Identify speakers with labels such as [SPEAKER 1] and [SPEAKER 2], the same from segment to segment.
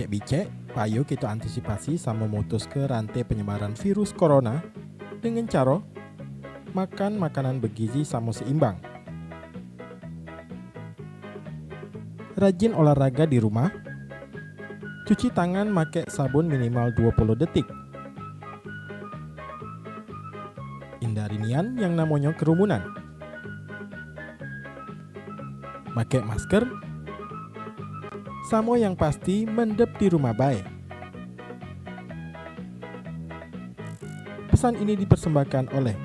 [SPEAKER 1] Bicek-bicek, payo kita antisipasi sama memutus ke rantai penyebaran virus corona dengan cara makan makanan bergizi sama seimbang. Rajin olahraga di rumah. Cuci tangan pakai sabun minimal 20 detik. Hindari nian yang namanya kerumunan. Pakai masker. Sama yang pasti mendep di rumah baik. Pesan ini dipersembahkan oleh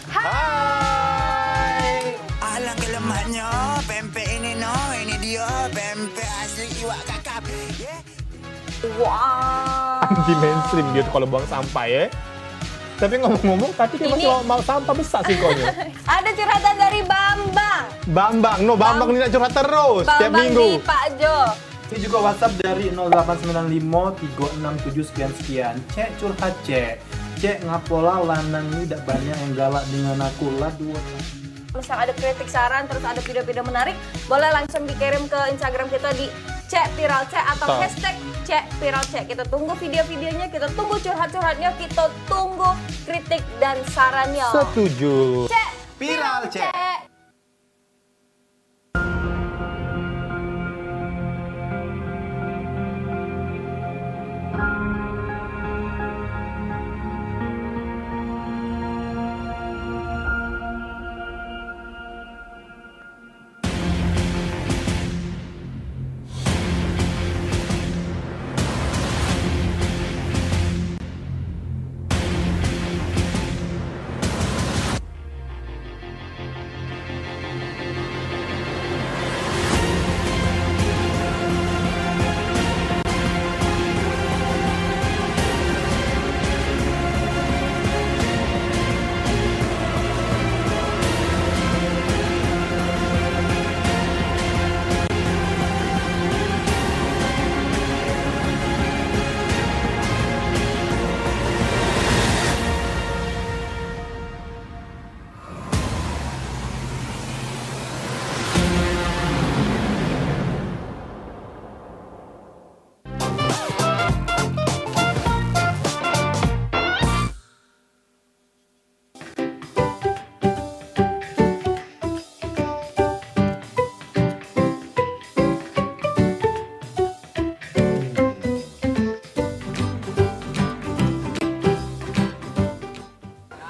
[SPEAKER 2] Hai. Alangkah lemaknya pempek ini ini dia pempek asli iwak kakap.
[SPEAKER 3] Wah.
[SPEAKER 4] Anti mainstream dia tuh kalau buang sampah ya. Tapi ngomong-ngomong tadi dia masih mau sampah besar sih konya.
[SPEAKER 3] Ada curhatan dari Bambang.
[SPEAKER 4] Bambang ini nak curhat terus tiap
[SPEAKER 3] Bambang
[SPEAKER 4] minggu.
[SPEAKER 3] di Pak Jo.
[SPEAKER 5] Ini juga WhatsApp dari 0895 367 sekian. Cek curhat cek ngapola lanang ini tidak banyak yang galak dengan aku lah dua.
[SPEAKER 3] Misal ada kritik saran terus ada video-video menarik, boleh langsung dikirim ke Instagram kita di @viralcek atau hashtag #viralcek. Kita tunggu video-videonya, kita tunggu curhat-curhatnya, kita tunggu kritik dan sarannya.
[SPEAKER 4] Setuju.
[SPEAKER 2] Viral cek.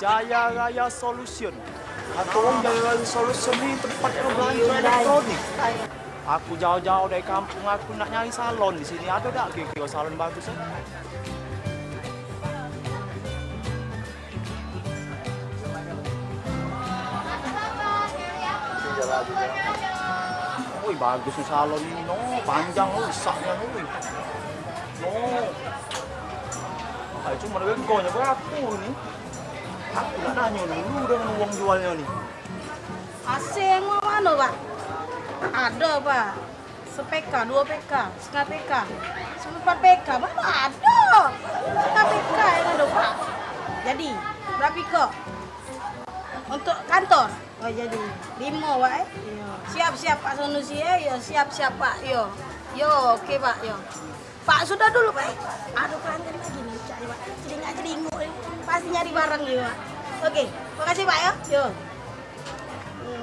[SPEAKER 6] Jaya Raya Solution. Atau orang Jaya Raya Solution ni tempatnya belanja elektronik. Aku jauh-jauh dari kampung, aku nak nyari salon di sini. Ada tak kira-kira salon bagus? Oi, bagus nih salon ini, no. Panjang, besarnya, no. Ay, cuma regonya berapa nih? Aku nak nanya dulu dengan uang jualnya nih.
[SPEAKER 7] Asing mau mana, Pak? Ada, Pak. Sepeka, 2 PK, setengah PK, 4 PK, mana ada? Setengah PK yang ada, Pak. Jadi, berapa kok? Untuk kantor? Oh, jadi 5, Pak. Siap-siap, Pak Sanusi, ya. Siap-siap, Pak. Yo, oke, Pak, yo. Pak, sudah dulu, Pak. Aduh, pelanggan lagi nih, cari, Pak. Celingak-celinguk, pasti nyari barang nih, Pak. Oke, makasih, Pak, ya. Yo.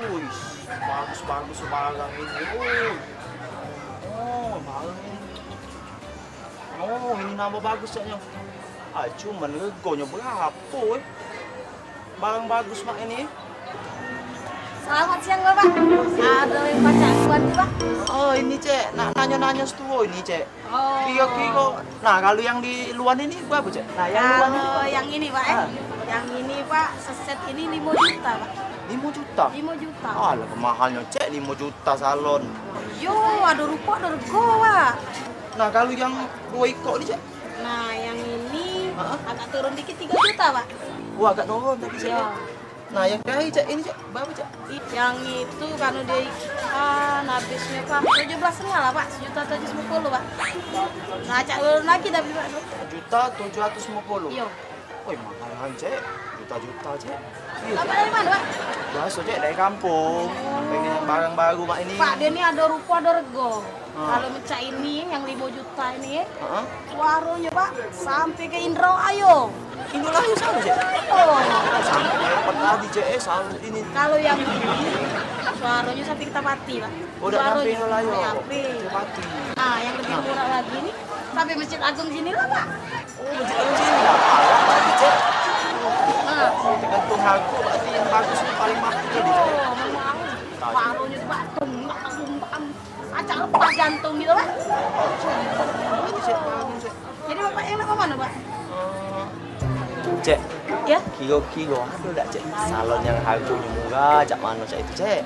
[SPEAKER 6] Wih, bagus barang ini. Oh, barang ini. Oh, ini nama bagus ya. Ah, cuman regonya berapa, Barang bagus, Mak, ini.
[SPEAKER 7] Selamat siang, Bapak. Ada yang pacaran, Pak.
[SPEAKER 6] Oh, ini, Cek. Nak nanya-nanya setuju ini, Cek.
[SPEAKER 7] Oh.
[SPEAKER 6] Kira-kira. Nah, kalau yang di luar ini berapa, Cek? Nah, yang luar ini.
[SPEAKER 7] Kalau yang ini, Pak, yang ini, Pak, seset ini 5 juta, Pak.
[SPEAKER 6] 5 juta?
[SPEAKER 7] 5 juta.
[SPEAKER 6] Alah, mahalnya, Cek. 5 juta salon.
[SPEAKER 7] Yo, ada rupa, ada rego, Pak.
[SPEAKER 6] Nah, kalau yang 2 ekor ini, Cek.
[SPEAKER 7] Nah, yang ini agak turun dikit 3 juta, Pak.
[SPEAKER 6] Wah, agak turun tapi, Cek.
[SPEAKER 7] Yo.
[SPEAKER 6] Nah, yang dari, Cek. Ini, Cek. Berapa, Cek?
[SPEAKER 7] Yang itu kan dia habisnya, Pak, 17,5 lah, Pak. 1.750, Pak. Nah, cak turun lagi tapi, Pak.
[SPEAKER 6] 1.750.
[SPEAKER 7] Yo.
[SPEAKER 6] Woi, mahal Cek. Juta-juta Cek.
[SPEAKER 7] Bapak dari mana, Pak?
[SPEAKER 6] Biasa Cek dari kampung. Pengen yang barang baru Mak ini.
[SPEAKER 7] Pak, dia ini ada rupa, ada rego. Kalau mecah ini, yang 5 juta ini,
[SPEAKER 6] Heeh.
[SPEAKER 7] warungnya Pak, sampai ke Indramayu.
[SPEAKER 6] Indramayu sana Cek.
[SPEAKER 7] Oh,
[SPEAKER 6] Sampai dapat tadi Cek, selalu ini.
[SPEAKER 7] kalau yang ini, warungnya sampai ke Tapati, Pak.
[SPEAKER 6] Udah nyampe Indramayu.
[SPEAKER 7] Nyampe.
[SPEAKER 6] Mati.
[SPEAKER 7] Nah, yang lebih murah lagi nih, sampai Masjid Agung sini lah, Pak.
[SPEAKER 6] Oh, Masjid Agung sini dah parah berarti Cek.
[SPEAKER 7] Nah,
[SPEAKER 6] Tergantung harga berarti yang bagus ini paling mahal jadi Cek.
[SPEAKER 7] oh, memang warungnya tuh Pak, tumbang, acak lepas jantung gitu, Pak.
[SPEAKER 6] Berarti Cek bagus Cek.
[SPEAKER 7] Jadi Bapak yang nak mana, Pak?
[SPEAKER 6] Cek,
[SPEAKER 7] Ya?
[SPEAKER 6] kilo-kilo ada tak Cek? Salon yang harganya murah, cak mana Cek itu Cek?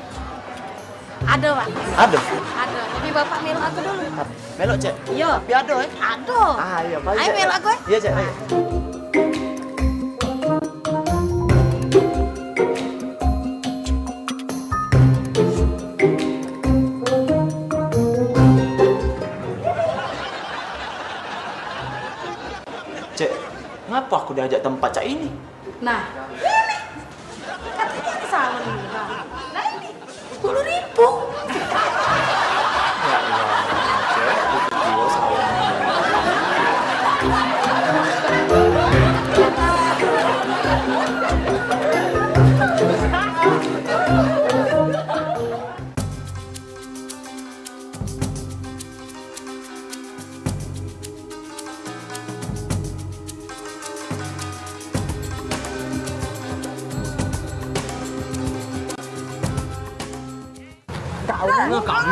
[SPEAKER 7] Ada, Pak.
[SPEAKER 6] Ada.
[SPEAKER 7] Ada. Tapi Bapak melok aku dulu.
[SPEAKER 6] Melok Cek?
[SPEAKER 7] Iya.
[SPEAKER 6] Tapi ada
[SPEAKER 7] Ada.
[SPEAKER 6] Ah iya, baik
[SPEAKER 7] Ayo
[SPEAKER 6] Cek.
[SPEAKER 7] melok aku.
[SPEAKER 6] Iya Cek, ayo. Cek, ngapa aku diajak tempat Cak ini?
[SPEAKER 7] Nah, ini. Katanya ini salon ini, Pak. Nah ini, 10.000.
[SPEAKER 6] Ya Allah, Cek, itu kilo salon.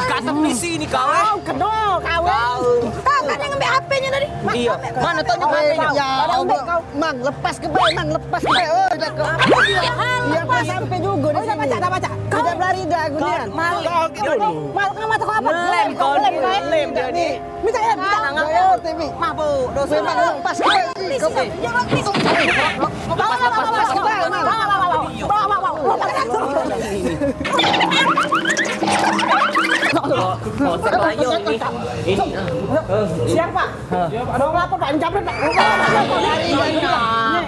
[SPEAKER 8] Kata polisi ini kau.
[SPEAKER 7] Kedua, kawan. Kau kan yang ambil HP-nya tadi.
[SPEAKER 8] Iya. Mana tahu HP-nya?
[SPEAKER 7] Ya,
[SPEAKER 8] Mang, lepas ke bay, Mang, lepas ke bay. Oh, dah kau. Iya, kau sampai juga di sini.
[SPEAKER 7] dah baca.
[SPEAKER 8] Kau dah berlari dah aku ni.
[SPEAKER 7] Mal kamu mata kau apa?
[SPEAKER 8] Lem kau, lem dia ni.
[SPEAKER 7] Minta ya, minta.
[SPEAKER 8] Ayo, TV.
[SPEAKER 7] Mampu.
[SPEAKER 8] Dosa Mang, lepas ke bay. Kau bay.
[SPEAKER 7] Jangan ni.
[SPEAKER 8] Lepas ke bay, Mang. Kotak layong ni.
[SPEAKER 7] Siapa? Ada lapor Pak, jambret Pak.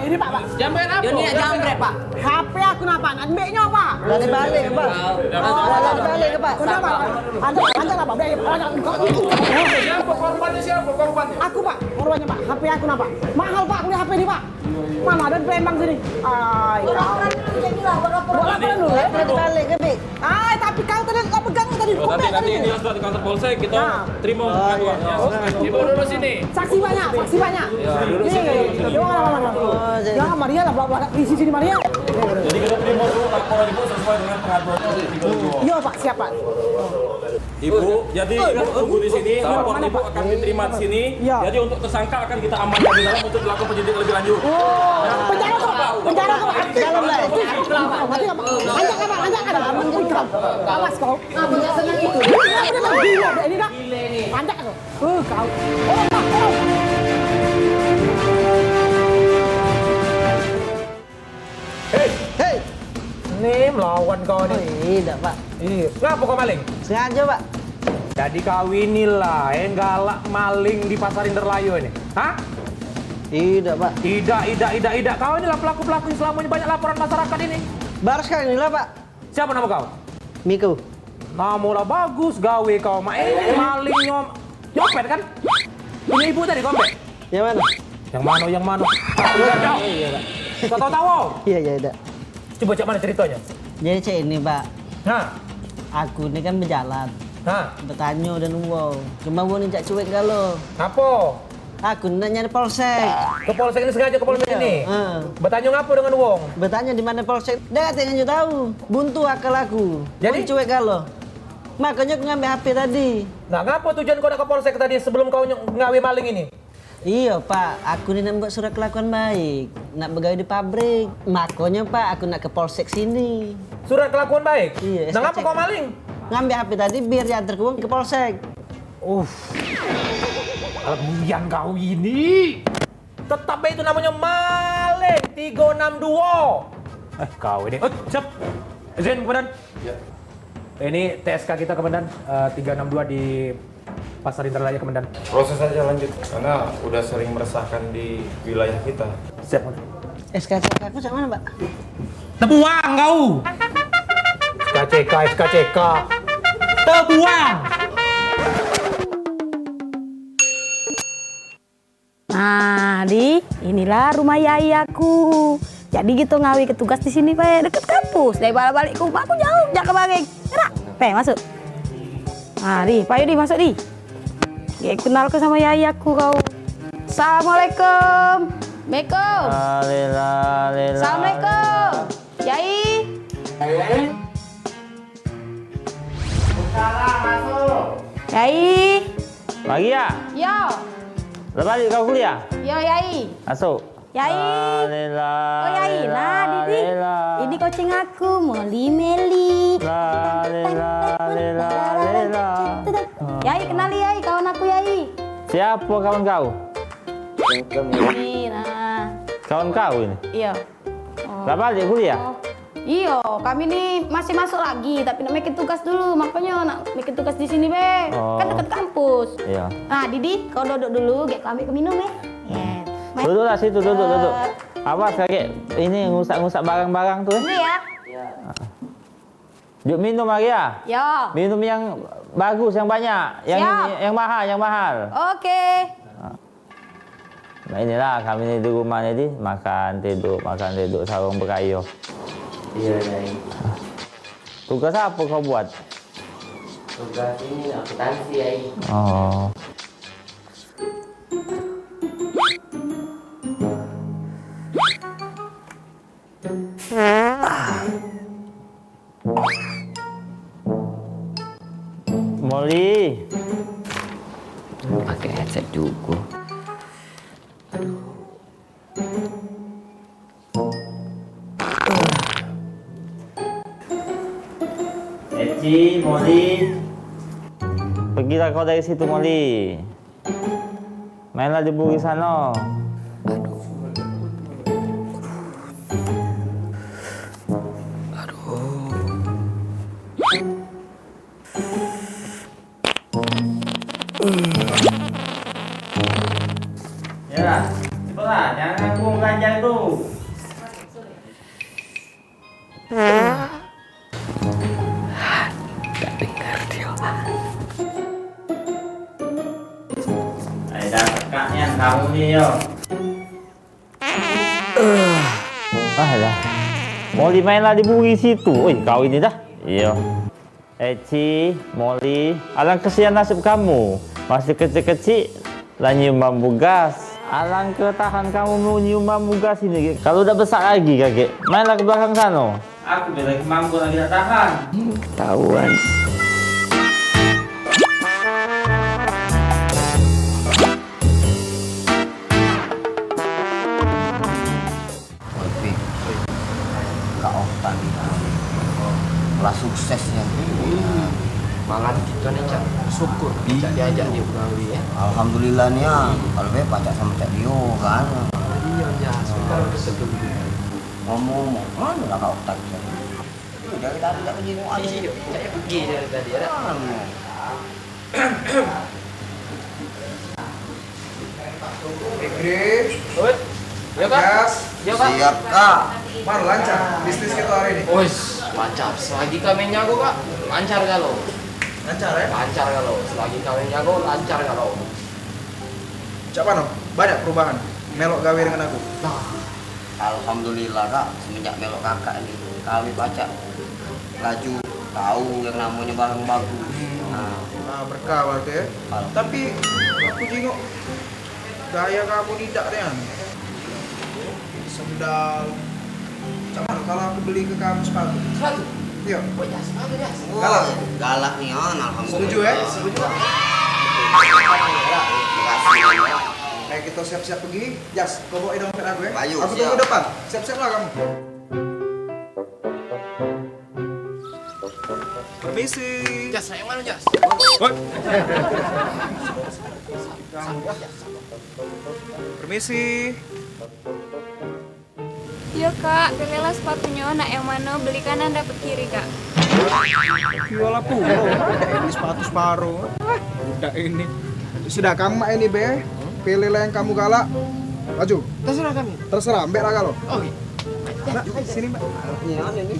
[SPEAKER 7] Ini Pak.
[SPEAKER 8] Jambret apa?
[SPEAKER 7] Ini jambret Pak. HP aku napa? Ambilnya Pak.
[SPEAKER 8] Balik ke Pak. Balik ke Pak.
[SPEAKER 7] Kenapa? Anda apa?
[SPEAKER 4] Siapa korbannya? Siapa korbannya?
[SPEAKER 7] Aku Pak, korbannya Pak. HP aku napa? Mahal Pak, punya HP ini Pak. Mana ada di Palembang sini? Ay, laporan dulu jadilah, laporan dulu.
[SPEAKER 8] Balik ke Pak.
[SPEAKER 7] Tapi kau tadi kau pegang tadi.
[SPEAKER 9] Nanti ini langsung di kantor polsek kita terima pengaduan. Ibu duduk sini.
[SPEAKER 7] Saksi banyak. Ya, duduk sini. Jangan Maria lah, belakang di sini Maria.
[SPEAKER 9] Jadi kita terima dulu laporan ibu sesuai dengan pengaduan
[SPEAKER 7] Iya Pak, siap Pak.
[SPEAKER 9] Ibu, jadi ibu tunggu di sini. Laporan ibu akan diterima di sini.
[SPEAKER 7] Iya.
[SPEAKER 9] Jadi untuk tersangka akan kita amankan di dalam untuk dilakukan penyidikan lebih lanjut.
[SPEAKER 7] Penjara kau Pak, penjara kau Pak. Dalam lah. Mati Pak. Lanjut kan. Awas kau. Punya senang itu. Gila ini dah. Lanjut kau. Kau. Pak.
[SPEAKER 4] Hei, ini melawan kau ni.
[SPEAKER 8] Tidak Pak.
[SPEAKER 4] Ini, ngapa kau maling?
[SPEAKER 8] Sengaja Pak.
[SPEAKER 4] Jadi kau inilah yang galak maling di pasar Indramayu ini. Hah?
[SPEAKER 8] Tidak Pak.
[SPEAKER 4] Tidak. Kau inilah pelaku-pelaku yang selama ini banyak laporan masyarakat ini.
[SPEAKER 8] Baru sekali inilah Pak.
[SPEAKER 4] Siapa nama kau?
[SPEAKER 8] Miku.
[SPEAKER 4] Nama lah bagus, gawe kau. Ini maling nyopet kan? Punya ibu tadi kompet?
[SPEAKER 8] Yang mana?
[SPEAKER 4] Yang mana? Kau tahu?
[SPEAKER 8] Iya, tidak.
[SPEAKER 4] Coba cak mana ceritanya?
[SPEAKER 8] Jadi cek ini Pak.
[SPEAKER 4] Hah?
[SPEAKER 8] Aku ini kan berjalan.
[SPEAKER 4] Hah?
[SPEAKER 8] Bertanya dan uang. Cuma mau nih cak cuek galau.
[SPEAKER 4] Apa?
[SPEAKER 8] Aku nak nyari polsek.
[SPEAKER 4] Ke polsek ini sengaja ke polsek ini? Bertanya ngapa dengan uang?
[SPEAKER 8] Bertanya di mana polsek. Dia katanya tahu. Buntu akal aku.
[SPEAKER 4] Jadi?
[SPEAKER 8] Mau cuek galau. Makanya aku ngambil HP tadi.
[SPEAKER 4] Nah, ngapa tujuan kau nak ke polsek tadi sebelum kau ngawe maling ini?
[SPEAKER 8] Iya Pak, aku ini nak buat surat kelakuan baik. Nak bergawe di pabrik. Makanya Pak, aku nak ke polsek sini.
[SPEAKER 4] Surat kelakuan baik?
[SPEAKER 8] Iya.
[SPEAKER 4] Nah, ngapa
[SPEAKER 8] SKCK.
[SPEAKER 4] kau maling?
[SPEAKER 8] Ngambil HP tadi biar diantar ke polsek.
[SPEAKER 4] Kelebihan kau ini. Tetap itu namanya maling 362. Kau ini. Siap. Izin, Komandan. Ya. Ini TSK kita, Komandan. 362 di Pasar Indralaya, Komandan.
[SPEAKER 10] Proses saja lanjut, karena udah sering meresahkan di wilayah kita.
[SPEAKER 4] Siap, Komandan.
[SPEAKER 8] SKCK aku sama mana, Pak?
[SPEAKER 4] Terbuang kau. SKCK. Terbuang.
[SPEAKER 7] Nah, inilah rumah yai aku. Jadi gitu ngawi ke tugas di sini, Pak, deket kampus. Dari balik ke rumah aku jauh, jak ke Bareng. Enak, Pak, masuk. Nah, Pak Yudi masuk, kenal ke sama yai aku kau. Assalamualaikum. Assalamualaikum. Assalamualaikum. Yai.
[SPEAKER 4] Masuk.
[SPEAKER 7] Yai.
[SPEAKER 10] Lagi ya?
[SPEAKER 7] Yo.
[SPEAKER 10] Udah balik kau kuliah?
[SPEAKER 7] Yo, Yai.
[SPEAKER 10] Masuk.
[SPEAKER 7] Yai. Oh, Yai. Nah, Didi. Ini coaching aku, Molly Meli. Yai, kenali Yai, kawan aku Yai.
[SPEAKER 10] Siapa kawan kau?
[SPEAKER 7] Ini, nah.
[SPEAKER 10] Kawan kau ini?
[SPEAKER 7] Iya.
[SPEAKER 10] Udah balik kuliah?
[SPEAKER 7] Iya, kami ini masih masuk lagi, tapi nak bikin tugas dulu, makanya nak bikin tugas di sini, Be. Kan dekat kampus.
[SPEAKER 10] Iya.
[SPEAKER 7] Nah, Didi, kau duduk dulu, get kami ke minum, ya.
[SPEAKER 10] Duduklah situ, duduk. Apa kakek ini ngusak-ngusak barang-barang tuh?
[SPEAKER 7] Ini ya.
[SPEAKER 10] Yuk minum lagi ya?
[SPEAKER 7] Ya.
[SPEAKER 10] Minum yang bagus, yang banyak, yang mahal.
[SPEAKER 7] Oke.
[SPEAKER 10] Nah inilah kami ini di rumah ini makan tidur sarung berkayu.
[SPEAKER 8] Iya, Yai.
[SPEAKER 10] Tugas apa kau buat?
[SPEAKER 8] Tugas ini akuntansi, Yai.
[SPEAKER 10] Oh. Molly.
[SPEAKER 8] Pakai headset juga.
[SPEAKER 10] Eci, Molly. Pergilah kau dari situ, Molly. Mainlah di buri sana. Ya, cepatlah, jangan nganggung ganjal itu.
[SPEAKER 8] Tak dengar dia.
[SPEAKER 10] Ada kakaknya kamu nih yo. Lah. Molly mainlah di buri situ. Oi, kau ini dah. Iya. Eci, Molly, alang kesian nasib kamu. Masih kecil-kecil lah nyium bambu gas. Alang ketahan kamu mau nyium bambu gas ini. Kalau udah besar lagi kakek, mainlah ke belakang sana. Aku lagi mampu lagi tak tahan.
[SPEAKER 8] Ketahuan.
[SPEAKER 2] Lah suksesnya
[SPEAKER 8] Mangan kita nih, Cak. Syukur Cak diajak dia Betawi ya.
[SPEAKER 2] alhamdulillah nih ya kalau be pacak sama Cak Dio kan
[SPEAKER 8] Iya, Jas. Sekarang kita kedua.
[SPEAKER 2] ngomong mana lah kau tak dari tadi tak begini aja
[SPEAKER 8] Iya, Cak pergi dari tadi ya.
[SPEAKER 4] Ya Kak.
[SPEAKER 2] siap kak
[SPEAKER 5] Mar lancar bisnis kita hari ini.
[SPEAKER 8] Wis, lancar. Selagi kami nyago, Kak, lancar kalau.
[SPEAKER 5] Lancar ya?
[SPEAKER 8] Lancar kalau. Selagi kami nyago, lancar kalau.
[SPEAKER 5] Cak Pano, banyak perubahan. Melok gawe dengan aku.
[SPEAKER 8] Nah,
[SPEAKER 2] alhamdulillah kak semenjak melok kakak ini kami baca laju tahu yang namanya barang bagus
[SPEAKER 5] Nah, berkah berarti ya. Tapi aku jenguk gaya kamu tidak deh. Sendal. Cuman kalau aku beli ke kamu sepatu.
[SPEAKER 8] sepatu.
[SPEAKER 5] Iya.
[SPEAKER 8] Buat Jas, sepatu Jas.
[SPEAKER 5] Galak.
[SPEAKER 2] galak nih on alhamdulillah
[SPEAKER 5] Setuju ya? Setuju.
[SPEAKER 2] makasih
[SPEAKER 5] Kayak kita siap-siap pergi. Jas, kau bawa dompet aku ya.
[SPEAKER 2] Ayo,
[SPEAKER 5] Aku
[SPEAKER 2] siap.
[SPEAKER 5] tunggu depan. Siap-siap lah kamu. Permisi.
[SPEAKER 8] Jas, yang mana Jas?
[SPEAKER 5] Permisi.
[SPEAKER 11] Yo kak, pilihlah sepatunya, nak yang mana beli kanan dapat kiri kak.
[SPEAKER 5] Jual aku. Ini sepatu separuh. Udah ini. Sudah kamu ini be. Pilihlah yang kamu galak.
[SPEAKER 12] Maju.
[SPEAKER 6] Terserah kami.
[SPEAKER 12] Terserah, ambek lah kalau.
[SPEAKER 6] Oke.
[SPEAKER 12] Mbak, sini mbak.
[SPEAKER 8] Ya, ini.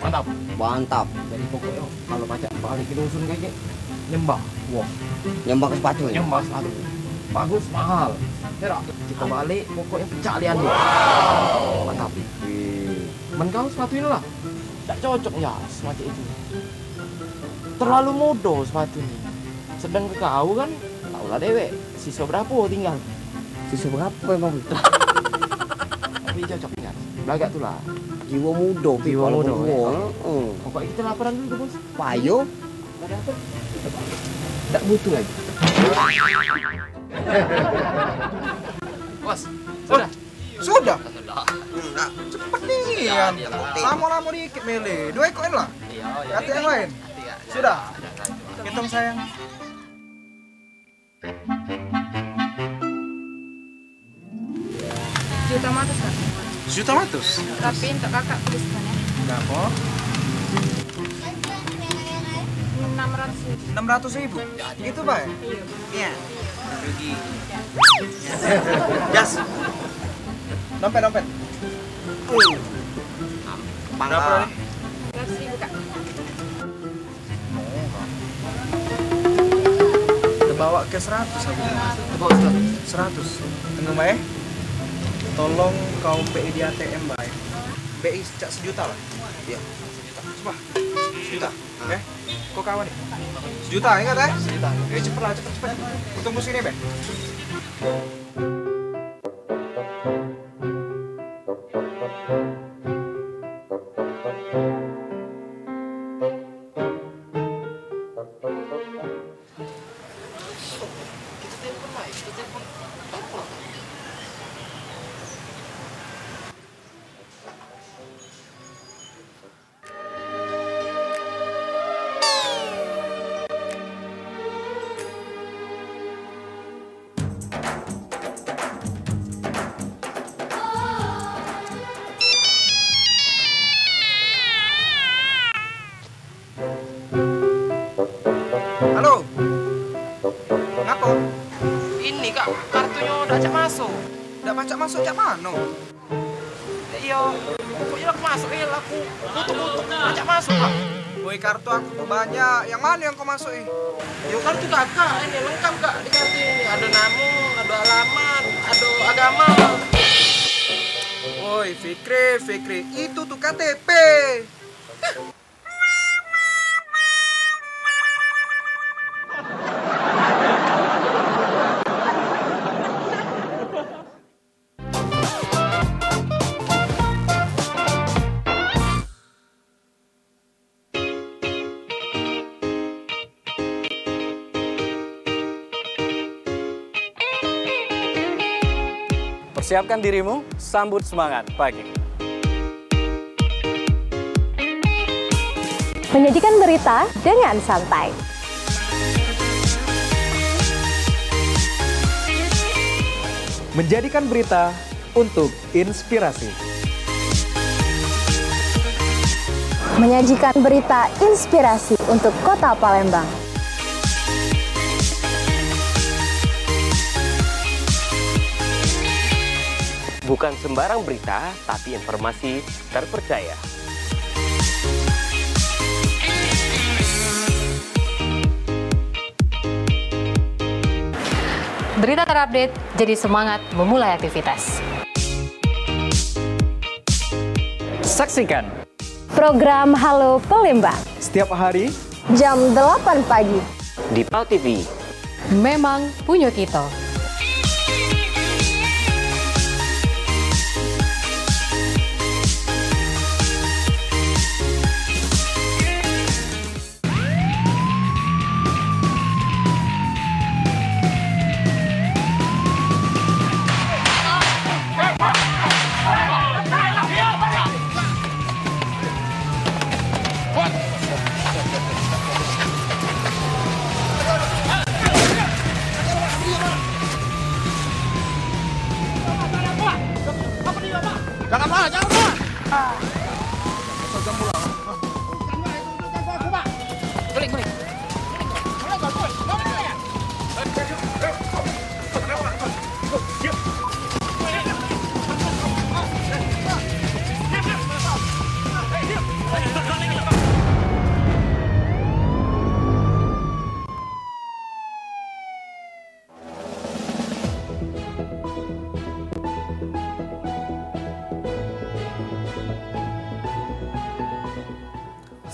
[SPEAKER 6] Mantap.
[SPEAKER 8] Mantap.
[SPEAKER 6] Jadi pokoknya kalau baca balik ke dusun kayak nyembah. Wah.
[SPEAKER 8] Nyembah ke sepatu.
[SPEAKER 6] Nyembah sepatu. Bagus, mahal. Kira kita balik pokoknya pecah lian dia. Mantap. Men kau sepatu ini lah. Tak cocok ya semacam itu. Terlalu mudah sepatu ini. Sedang ke kau kan, tahulah dewek. Sisa berapa tinggal?
[SPEAKER 8] Sisa berapa emang?
[SPEAKER 6] Tapi cocok ya. Belagak tu lah.
[SPEAKER 8] Jiwa muda.
[SPEAKER 6] Jiwa muda.
[SPEAKER 8] Ya.
[SPEAKER 6] Pokoknya kita laparan dulu bos.
[SPEAKER 8] Payo.
[SPEAKER 6] Ada apa? Tak butuh lagi. Bos, sudah.
[SPEAKER 12] Sudah. Nah, cepet nih. Lama-lama dikit mele. 2 ekor lah. Kata yang lain. Sudah. Hitung sayang.
[SPEAKER 11] Juta matus kan?
[SPEAKER 12] Juta matus.
[SPEAKER 11] Tapi untuk kakak tuliskannya.
[SPEAKER 12] Berapa?
[SPEAKER 11] 600.000.
[SPEAKER 12] 600.000. Gitu pak?
[SPEAKER 11] Iya.
[SPEAKER 12] Iya. Rugi. Jas. Dompet. Berapa nih?
[SPEAKER 11] 100.000 kak.
[SPEAKER 12] Bawa ke 100 aku.
[SPEAKER 6] Bawa
[SPEAKER 12] 100. Tunggu mbak ya. Tolong kau BI di ATM mbak. BI cak 1 juta lah. Iya. 1 juta. Coba. 1 juta. Oke. Kau kawan nih. 1 juta ingat ya? 1 juta. Ya cepet lah, cepet. Aku tunggu sini be. Halo. Ngapa?
[SPEAKER 6] Ini kak, kartunya udah cak masuk.
[SPEAKER 12] Udah macak masuk cak mana?
[SPEAKER 6] Iya, pokoknya aku masuk ya aku butuh cak masuk kak.
[SPEAKER 12] Woi kartu aku tuh banyak. Yang mana yang kau masukin?
[SPEAKER 6] Ya kartu kakak, ini lengkap kak di kartu ini. Ada nama, ada alamat, ada agama.
[SPEAKER 12] Woi Fikri, itu tuh KTP.
[SPEAKER 13] Persiapkan dirimu, sambut semangat pagi.
[SPEAKER 14] Menyajikan berita dengan santai.
[SPEAKER 15] Menjadikan berita untuk inspirasi.
[SPEAKER 14] Menyajikan berita inspirasi untuk Kota Palembang.
[SPEAKER 16] Bukan sembarang berita, tapi informasi terpercaya.
[SPEAKER 17] Berita terupdate, jadi semangat memulai aktivitas.
[SPEAKER 15] Saksikan
[SPEAKER 14] program Halo Palembang
[SPEAKER 15] setiap hari
[SPEAKER 14] jam 8 pagi
[SPEAKER 16] di PAL TV.
[SPEAKER 17] Memang punya kita.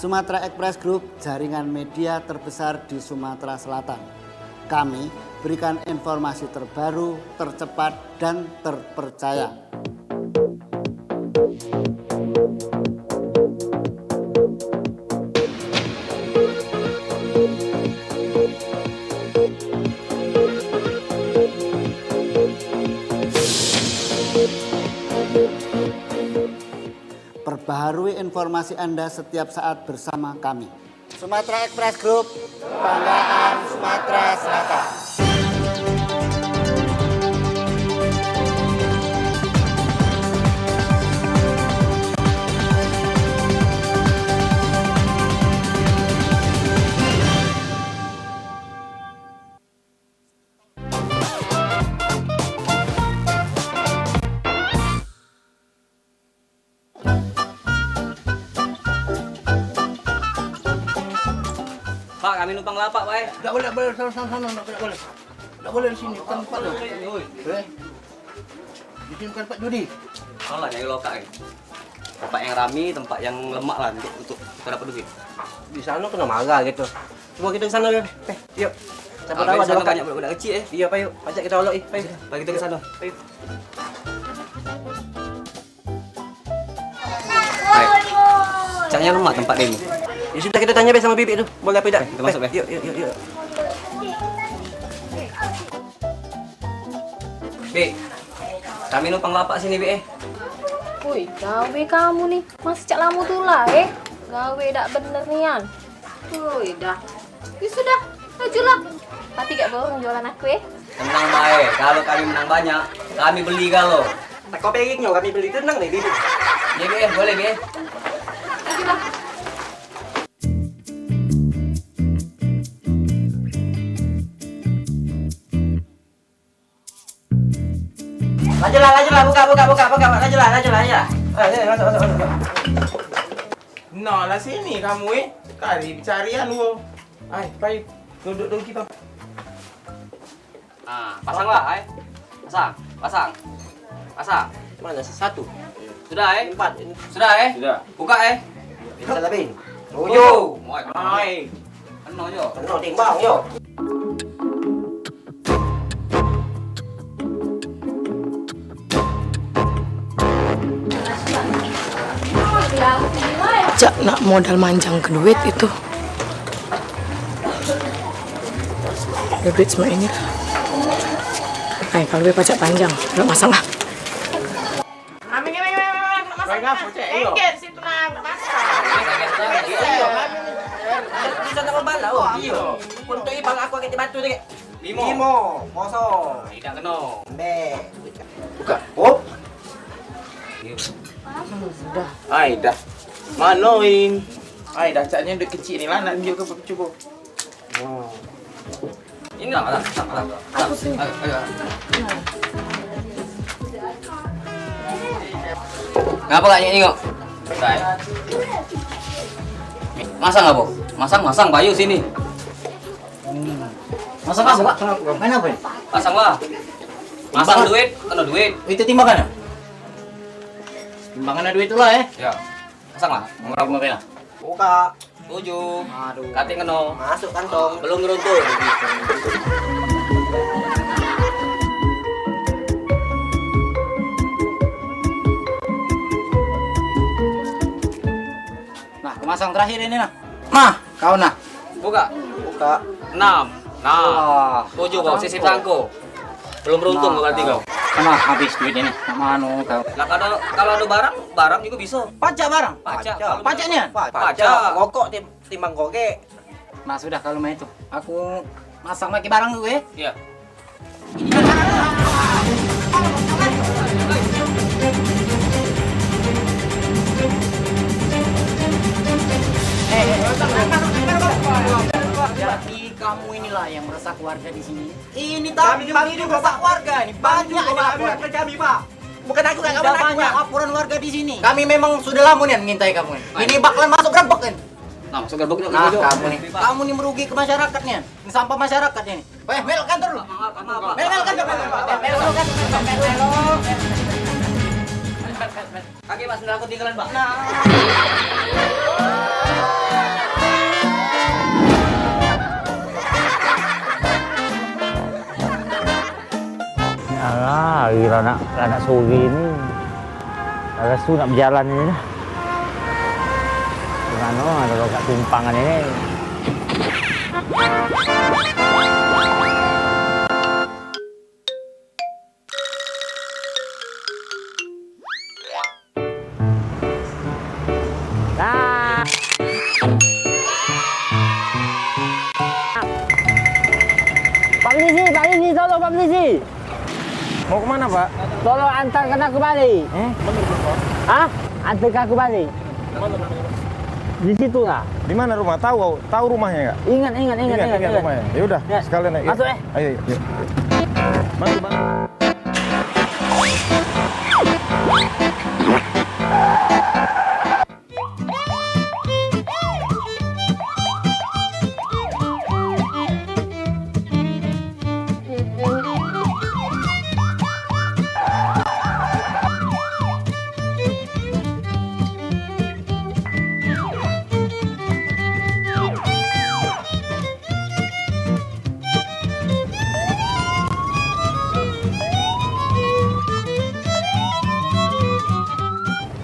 [SPEAKER 18] Sumatera Express Group, jaringan media terbesar di Sumatera Selatan. Kami berikan informasi terbaru, tercepat, dan terpercaya. Perbaharui informasi Anda setiap saat bersama kami. Sumatera Express Group, kebanggaan Sumatera Selatan.
[SPEAKER 16] Pak, kami numpang lapak, Pak.
[SPEAKER 12] Enggak boleh, sana, enggak boleh. Enggak boleh di sini, bukan tempat lo. Di sini bukan tempat judi.
[SPEAKER 16] Alah, nyari lokal. Tempat yang rami, tempat yang lemak lah untuk kita dapat duit.
[SPEAKER 12] Di sana kena marah gitu. Coba kita ke sana, yuk. Siapa tahu ada
[SPEAKER 16] lokal
[SPEAKER 12] lokal.
[SPEAKER 16] banyak budak kecil
[SPEAKER 12] Iya, Pak, yuk. Ajak kita olok, Pak.
[SPEAKER 16] Pak, kita ke sana.
[SPEAKER 12] Ayo.
[SPEAKER 16] Caknya lemak tempat ini.
[SPEAKER 12] Ya sudah, kita tanya sama Bibi itu. Boleh apa tidak?
[SPEAKER 16] Kita masuk, Be.
[SPEAKER 12] Yuk.
[SPEAKER 16] Be, kami numpang lapak sini, Be.
[SPEAKER 3] Woi, gawe kamu nih. Masih cak lamu tuh lah, Gawe dak bener nian. Woi, dah. Ya sudah, majulah. Tapi gak bohong jualan aku,
[SPEAKER 16] Tenang, baik. Kalau kami menang banyak, kami beli kalau.
[SPEAKER 12] Tak kau pegingnya, kami beli tenang nih, Bibi.
[SPEAKER 16] Ya, Be, boleh, Be.
[SPEAKER 3] Majulah.
[SPEAKER 12] Lajulah, buka, lajulah. Ayo, masuk.
[SPEAKER 19] No, lah sini kamu cari carian lu. Ay, baik. Duduk kita.
[SPEAKER 16] Pasang lah, Pasang.
[SPEAKER 12] Mana satu?
[SPEAKER 16] Sudah,
[SPEAKER 12] Empat.
[SPEAKER 16] Sudah,
[SPEAKER 19] Sudah.
[SPEAKER 16] Buka,
[SPEAKER 12] Kita lebih.
[SPEAKER 16] Yo.
[SPEAKER 19] Ay.
[SPEAKER 16] Penuh, yo.
[SPEAKER 12] Penuh timbang, yo.
[SPEAKER 7] Cak nak modal manjang ke duit itu. Ada duit semua ini. Kalau gue pajak panjang, nggak masalah.
[SPEAKER 19] Baik apa, Cek?
[SPEAKER 7] Engket situ nak masak.
[SPEAKER 12] Bisa tak berbala, iya. Untuk ibang aku agak batu tu.
[SPEAKER 16] Limo.
[SPEAKER 12] Mosong.
[SPEAKER 16] Tidak kena.
[SPEAKER 12] Buka. Oh.
[SPEAKER 7] Sudah.
[SPEAKER 19] Ay, dah. Manoin. Ay, dah caknya duit kecil ni lah nak tunjuk ke cuba.
[SPEAKER 16] Ini lah.
[SPEAKER 7] Aku sih.
[SPEAKER 16] Ngapa gak nyengok? Masang apa? Masang Bayu sini.
[SPEAKER 12] Masang Pak. Mana apa?
[SPEAKER 16] Pasang lah. Masang duit, kena duit.
[SPEAKER 12] Itu timbangan. Timbangan duit itulah
[SPEAKER 16] Ya. Pasang lah. Berapa?
[SPEAKER 12] Buka.
[SPEAKER 16] 7.
[SPEAKER 12] Aduh.
[SPEAKER 16] Katik kena.
[SPEAKER 12] Masuk kantong.
[SPEAKER 16] Belum ngeruntuh.
[SPEAKER 12] Nah, kemasang terakhir ini nah. Nah, kau nah.
[SPEAKER 16] Buka. 6. Nah. 7 bawah sisip sangko. Belum beruntung berarti kau.
[SPEAKER 12] Nah, habis duit ini. Sama anu kau.
[SPEAKER 16] Nah, kalau ada barang juga bisa.
[SPEAKER 12] Pajak barang.
[SPEAKER 16] Pajak.
[SPEAKER 12] Pajaknya?
[SPEAKER 16] Pajak.
[SPEAKER 12] Kokok timbang koke. Nah, sudah kalau main itu. Aku masang lagi barang dulu ya.
[SPEAKER 16] Iya.
[SPEAKER 20] Berarti kamu inilah yang merusak warga di sini. Ini kami juga merusak warga ini. Banyak laporan kami, Pak. Bukan aku kan, banyak laporan warga di sini. Kami memang sudah lama nih mengintai kamu. Ini bakalan masuk gerbek kan. Nah, masuk gerbek dulu. Nah, kamu nih merugi ke masyarakatnya. Ini sampah masyarakatnya ini. Mel kantor lu. Mel kantor. Kaki Pak, sudah aku tinggalan, Pak. Nah.
[SPEAKER 10] Alah, gila anak sore ini. Agak susah nak berjalan ini dah. Gimana ada lokat tumpangan ini. Nah. Pak Polisi, tolong Pak Polisi.
[SPEAKER 15] Mau kemana, Pak?
[SPEAKER 10] Tolong antarkan aku balik. Hah? Antarkan aku balik. Di situ lah.
[SPEAKER 15] Di mana rumah? Tahu rumahnya nggak?
[SPEAKER 10] Ingat
[SPEAKER 15] rumahnya. Ya udah, sekalian ayo.
[SPEAKER 10] Masuk
[SPEAKER 15] Ayo. Masuk, Bang.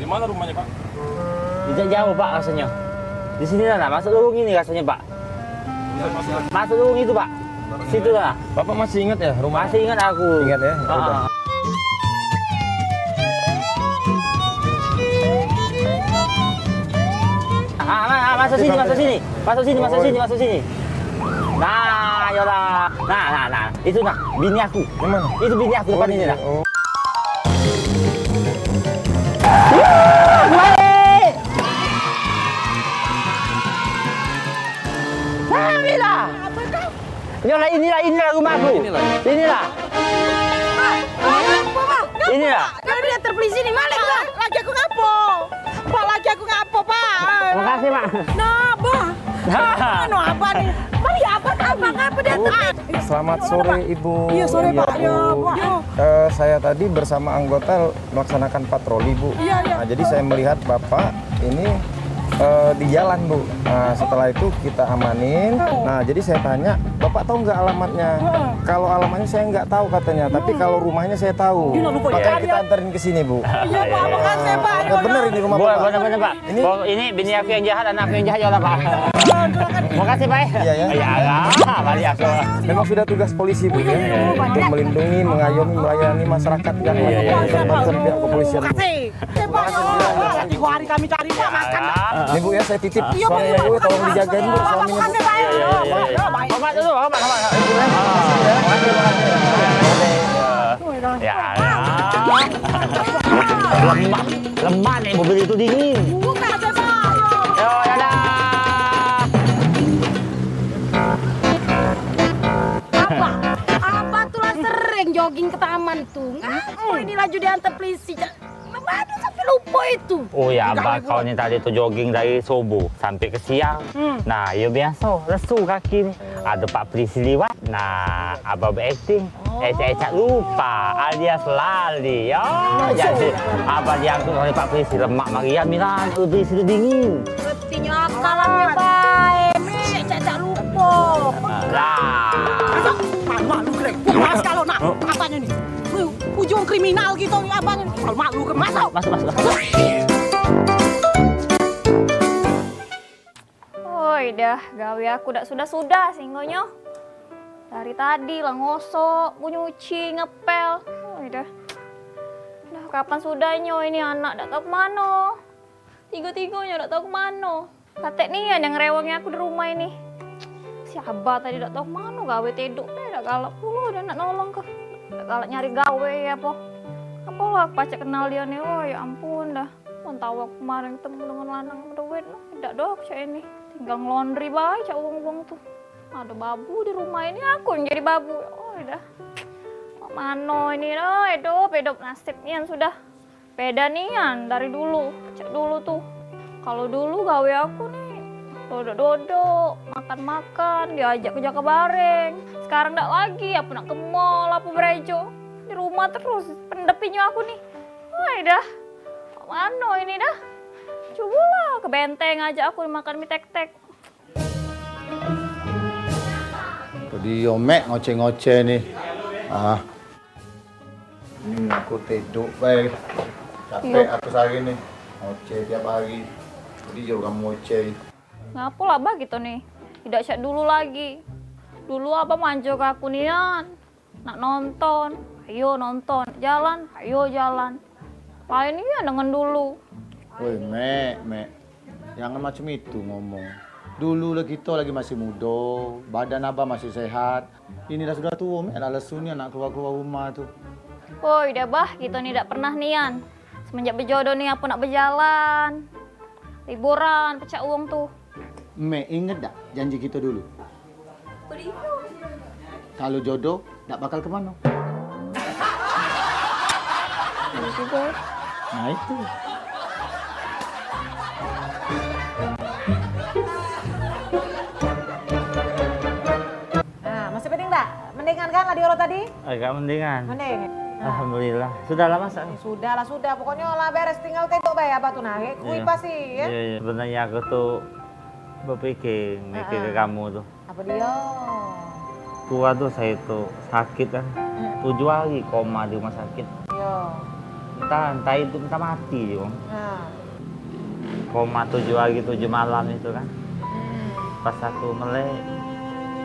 [SPEAKER 9] Mana rumahnya, Pak?
[SPEAKER 10] Tidak jauh, Pak, rasanya. Di sini lah, masuk lorong ini rasanya, Pak. Masuk lorong itu, Pak. Situ lah.
[SPEAKER 15] Bapak masih ingat ya rumah?
[SPEAKER 10] Masih ingat aku.
[SPEAKER 15] Ingat ya? Udah.
[SPEAKER 10] Masuk sini. Nah, yolah. Nah. Itu nah, bini aku.
[SPEAKER 15] Yang mana?
[SPEAKER 10] Itu bini aku depan ini lah. Inilah rumahku. Inilah. Inilah.
[SPEAKER 7] Kami dia terpelisi nih Malik, Pak. Lagi aku ngapo? Pak, lagi aku ngapo, Pak?
[SPEAKER 10] Makasih, Pak.
[SPEAKER 7] Nah, Pak. Ano apa nih? Pak, ya apa dia terpelisi?
[SPEAKER 15] Selamat sore, Ibu.
[SPEAKER 7] Iya, sore, Pak. Ya, Pak.
[SPEAKER 15] Saya tadi bersama anggota melaksanakan patroli, Bu.
[SPEAKER 7] Iya.
[SPEAKER 15] Nah, jadi saya melihat Bapak ini di jalan, Bu. Nah, setelah itu kita amanin. Nah, jadi saya tanya, Bapak tahu nggak alamatnya? Kalau alamatnya saya nggak tahu katanya, tapi kalau rumahnya saya tahu. Makanya kita anterin ke sini, Bu.
[SPEAKER 7] Iya, Pak. Makasih, Pak.
[SPEAKER 15] Bener ini rumah Bapak.
[SPEAKER 10] Bener, Pak. Ini bini aku yang jahat, anak aku yang jahat, ya Pak. Makasih, Pak.
[SPEAKER 15] Iya ya.
[SPEAKER 10] Balik aku.
[SPEAKER 15] Memang sudah tugas polisi, Bu, ya, untuk melindungi, mengayomi, melayani masyarakat yang macam-macam pihak kepolisian.
[SPEAKER 7] Makasih. Pak, nanti hari kami cari Pak makan.
[SPEAKER 15] Nih, Bu, ya, saya titip suami Bu, tolong dijagain, Bu, suaminya, Bu.
[SPEAKER 10] Hormat dulu, hormat. Ya. Lemah nih mobil itu dingin.
[SPEAKER 7] Bukan, Pak.
[SPEAKER 10] Yo, dadah.
[SPEAKER 7] Apa tuh lah sering jogging ke taman tuh. Ngapo ini laju diantar polisi. Mana sampai lupa itu.
[SPEAKER 10] Oh ya, Abah kau ni tadi tu jogging dari subuh sampai ke siang. Nah, ya biasa, lesu kaki ni. Ada Pak Polisi lewat. Nah, Abah berakting. Ecak-ecak lupa alias lali. Ya, jadi Abah diangkut oleh Pak Polisi. Lemak Maria Milan, udah situ dingin.
[SPEAKER 7] Sepertinya akalannya baik. Ecak-ecak lupa.
[SPEAKER 10] Lah.
[SPEAKER 7] Malu Greg. Mas kalau nak apanya nih? Ujung kriminal gitu apanya? Malu ke masuk.
[SPEAKER 10] Masuk.
[SPEAKER 11] Woi dah, gawe aku dak sudah singgonyo. Dari tadi lah ngosok, nyuci, ngepel. Woi dah. Dah kapan sudahnya ini anak dak tahu kemana. Tiga-tiganya dak tahu kemana. Katek nih yang ngerewangnya aku di rumah ini. Si Abah tadi dak tahu kemana, gawe teduk deh, dak galak puluh dan nak nolong ke. Dak galak nyari gawe ya po. Apa lah pacak kenal dia nih, oh ya ampun dah. Pun tahu aku kemarin ketemu dengan lanang berduit, dak dok cak ini. Tinggal ngelondri bae cak uang-uang tuh. Ada babu di rumah ini, aku yang jadi babu. Oh udah. Mano ini hidup nasibnya sudah beda nian dari dulu. Cek dulu tuh. Kalau dulu gawe aku nih dodok-dodok, makan-makan, diajak ke Jaka Bareng. Sekarang enggak lagi, aku nak ke mall, apa berejo. Di rumah terus, pendepinnya aku nih. Wah dah, mano ini dah. Cobalah ke Benteng aja aku makan mie tek-tek.
[SPEAKER 5] Tadi Omek ngoceh-ngoceh nih. Ini aku tidur baik. Capek aku sehari nih. Ngoceh tiap hari. Jadi jauh kamu ngoceh.
[SPEAKER 11] Ngapa lah bah gitu nih? Tidak cek dulu lagi. Dulu apa manjo ke aku nian. Nak nonton, ayo nonton. Jalan, ayo jalan. Lain ya dengan dulu.
[SPEAKER 5] Woi, Mek. Jangan macam itu ngomong. Dulu lah kita lagi masih muda, badan abah masih sehat. Inilah sudah tua, Mek. Lah lesunya nak keluar-keluar rumah tuh.
[SPEAKER 11] Woi, dah bah, kita nih tidak pernah nian. Semenjak berjodoh nih aku nak berjalan. Liburan, pecah uang tuh.
[SPEAKER 5] Mek, inget tak janji kita dulu? Kalau jodoh, tak bakal kemana? Nah itu.
[SPEAKER 21] Nah, masih penting tak? Mendingan kan Ladiolo tadi?
[SPEAKER 10] Agak mendingan.
[SPEAKER 21] Mending.
[SPEAKER 10] Alhamdulillah. Sudah lah masak.
[SPEAKER 21] Sudah. Pokoknya lah beres tinggal tendok bay apa tuh nah. Kui pasti ya.
[SPEAKER 10] Iya. Sebenarnya aku tuh mikir ke kamu tuh.
[SPEAKER 21] Apa dia?
[SPEAKER 10] Tua tuh saya tuh sakit kan. 7 hari koma di rumah sakit.
[SPEAKER 21] Iya.
[SPEAKER 10] Entah itu entah mati Jong. Koma 7 hari 7 malam itu kan. Pas aku melek,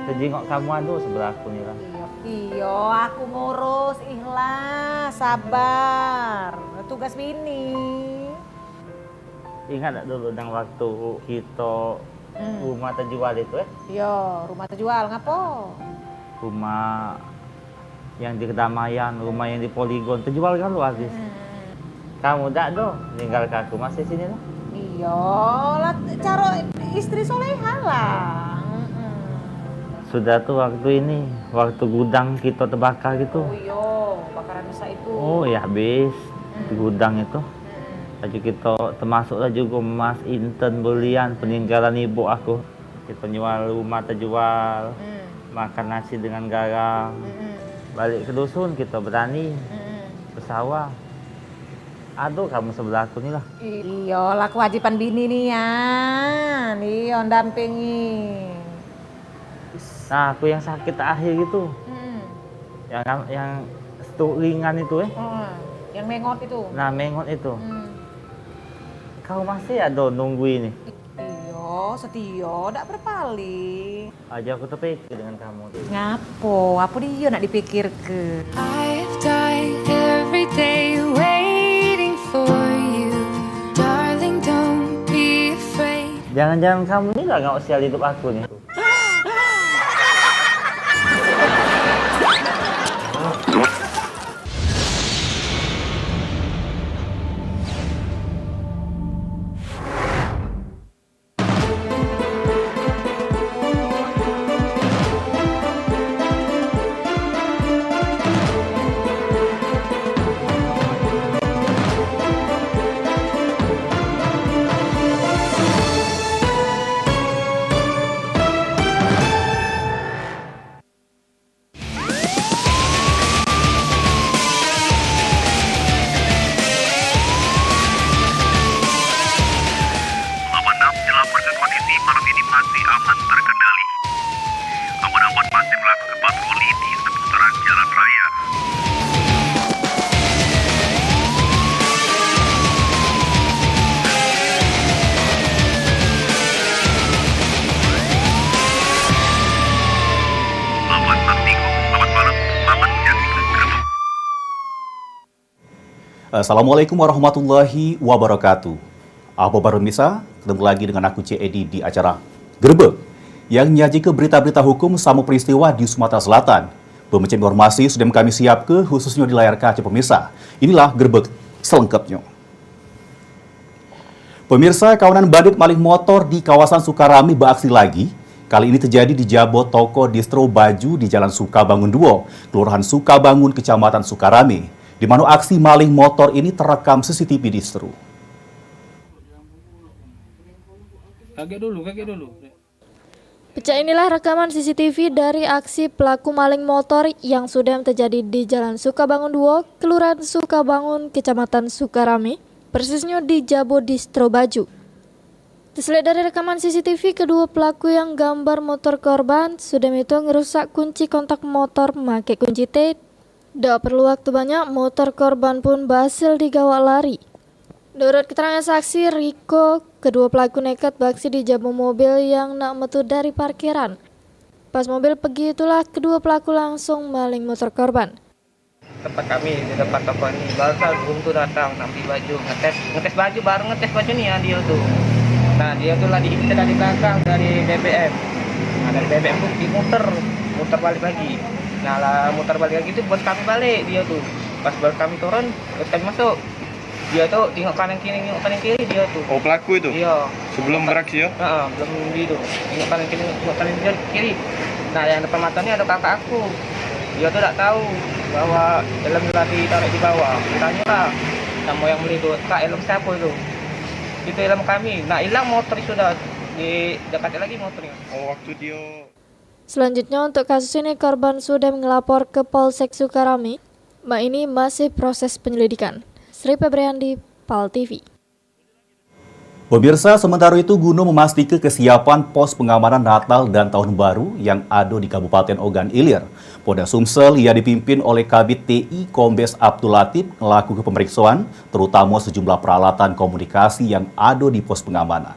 [SPEAKER 10] sejengok kamu aduh sebelah aku nih lah.
[SPEAKER 21] Iya, aku ngurus, ikhlas, sabar. Tugas bini.
[SPEAKER 10] Ingat tak dulu yang waktu kita rumah terjual itu
[SPEAKER 21] Iya, rumah terjual, ngapo?
[SPEAKER 10] Rumah yang di Kedamaian, rumah yang di Poligon, terjual kan lu habis. Kamu tak doh, tinggal ke aku masih sini lah.
[SPEAKER 21] Iya, lah cara istri soleha lah.
[SPEAKER 10] Sudah tuh waktu gudang kita terbakar gitu.
[SPEAKER 21] Oh iya, bakaran besar itu.
[SPEAKER 10] Oh ya habis di gudang itu. Lagi kita termasuklah juga Mas Inten Bulian, peninggalan ibu aku. Kita jual rumah terjual, makan nasi dengan garam. Balik ke dusun kita berani bersawah. Aduh kamu sebelah aku nih lah.
[SPEAKER 21] Iya lah kewajiban bini nih ya. Iya dampingi.
[SPEAKER 10] Nah aku yang sakit akhir gitu. Yang stroke ringan itu
[SPEAKER 21] Yang mengot itu.
[SPEAKER 10] Nah mengot itu. Kau masih ada nunggu ini?
[SPEAKER 21] Iya setia, tak berpaling.
[SPEAKER 10] Aja aku terpikir dengan kamu tuh.
[SPEAKER 21] Ngapo? Apa dia nak dipikir ke?
[SPEAKER 22] I've died every day waiting for you, darling. Don't be afraid.
[SPEAKER 10] Jangan-jangan kamu ini lah nggak usia hidup aku nih.
[SPEAKER 23] Assalamualaikum warahmatullahi wabarakatuh. Apa baru bisa? Ketemu lagi dengan aku C. Edi di acara Gerbek yang nyaji ke berita-berita hukum sama peristiwa di Sumatera Selatan. Pemecah informasi sudah kami siap ke khususnya di layar kaca pemirsa. Inilah Gerbek selengkapnya. Pemirsa, kawanan bandit maling motor di kawasan Sukarami beraksi lagi. Kali ini terjadi di Jabo Toko Distro Baju di Jalan Sukabangun 2, Kelurahan Sukabangun, Kecamatan Sukarame, di mana aksi maling motor ini terekam CCTV distro.
[SPEAKER 9] Kaget dulu.
[SPEAKER 1] Pecah inilah rekaman CCTV dari aksi pelaku maling motor yang sudah terjadi di Jalan Sukabangun 2, Kelurahan Sukabangun, Kecamatan Sukarame, persisnya di Jabo Distro Baju. Terlihat dari rekaman CCTV, kedua pelaku yang gambar motor korban sudah itu ngerusak kunci kontak motor memakai kunci T. Tak perlu waktu banyak, motor korban pun berhasil digawa lari. Menurut keterangan saksi Riko, kedua pelaku nekat beraksi di Jabo mobil yang nak metu dari parkiran. Pas mobil pergi itulah kedua pelaku langsung maling motor korban.
[SPEAKER 19] Tempat kami di depan toko ini, baru Bung tuh datang ambil baju, ngetes baju, baru ngetes baju nih ya dia tuh. Nah dia tuh lagi kita dari belakang dari BBM. Nah dari BBM tuh muter balik lagi. Nah lah muter balik lagi itu buat kami balik dia tuh. Pas baru kami turun, kami masuk. Dia tuh tengok kanan kiri dia tuh.
[SPEAKER 2] Oh pelaku itu?
[SPEAKER 19] Iya.
[SPEAKER 2] Sebelum beraksi ya?
[SPEAKER 19] Belum gitu. Tengok kanan kiri. Nah yang depan matanya ada kakak aku. Dia tuh tak tahu bahwa helm lagi taruh di bawah. Tanya lah sama yang beli itu, kak helm siapa itu? Itu helm kami. Nah hilang motor sudah di dekatnya lagi motornya.
[SPEAKER 2] Oh waktu dia.
[SPEAKER 1] Selanjutnya untuk kasus ini korban sudah melapor ke Polsek Sukarame. Ini masih proses penyelidikan. Sri Febriandi, PAL TV.
[SPEAKER 23] Pemirsa, sementara itu guna memastikan kesiapan pos pengamanan Natal dan Tahun Baru yang ada di Kabupaten Ogan Ilir, Polda Sumsel yang dipimpin oleh Kabid TI Kombes Abdul Latif melakukan pemeriksaan terutama sejumlah peralatan komunikasi yang ada di pos pengamanan.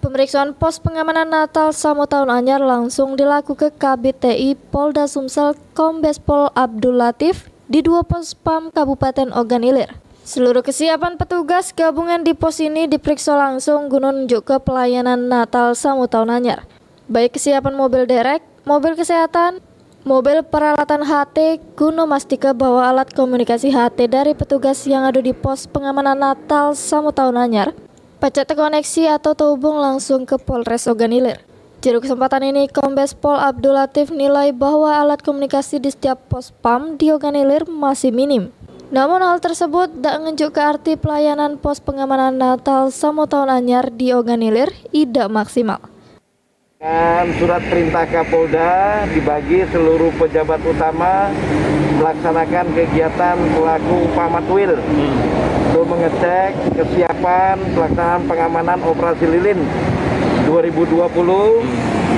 [SPEAKER 1] Pemeriksaan pos pengamanan Natal sama Tahun Anyar langsung dilakukan Kabid TI Polda Sumsel Kombes Pol Abdul Latif di 2 pos PAM Kabupaten Ogan Ilir. Seluruh kesiapan petugas gabungan di pos ini diperiksa langsung guna menunjuk ke pelayanan Natal sama Tahun Anyar. Baik kesiapan mobil derek, mobil kesehatan, mobil peralatan HT guna memastikan bahwa alat komunikasi HT dari petugas yang ada di pos pengamanan Natal sama Tahun Anyar pacak terkoneksi atau terhubung langsung ke Polres Ogan Ilir. Juru kesempatan ini, Kombes Pol Abdul Latif nilai bahwa alat komunikasi di setiap pos PAM di Ogan Ilir masih minim. Namun hal tersebut tak menunjuk ke arti pelayanan pos pengamanan Natal sama Tahun Anyar di Ogan Ilir tidak maksimal.
[SPEAKER 4] Surat perintah Kapolda dibagi seluruh pejabat utama melaksanakan kegiatan pelaku Pamatwil untuk mengecek kesiapan pelaksanaan pengamanan operasi lilin 2020,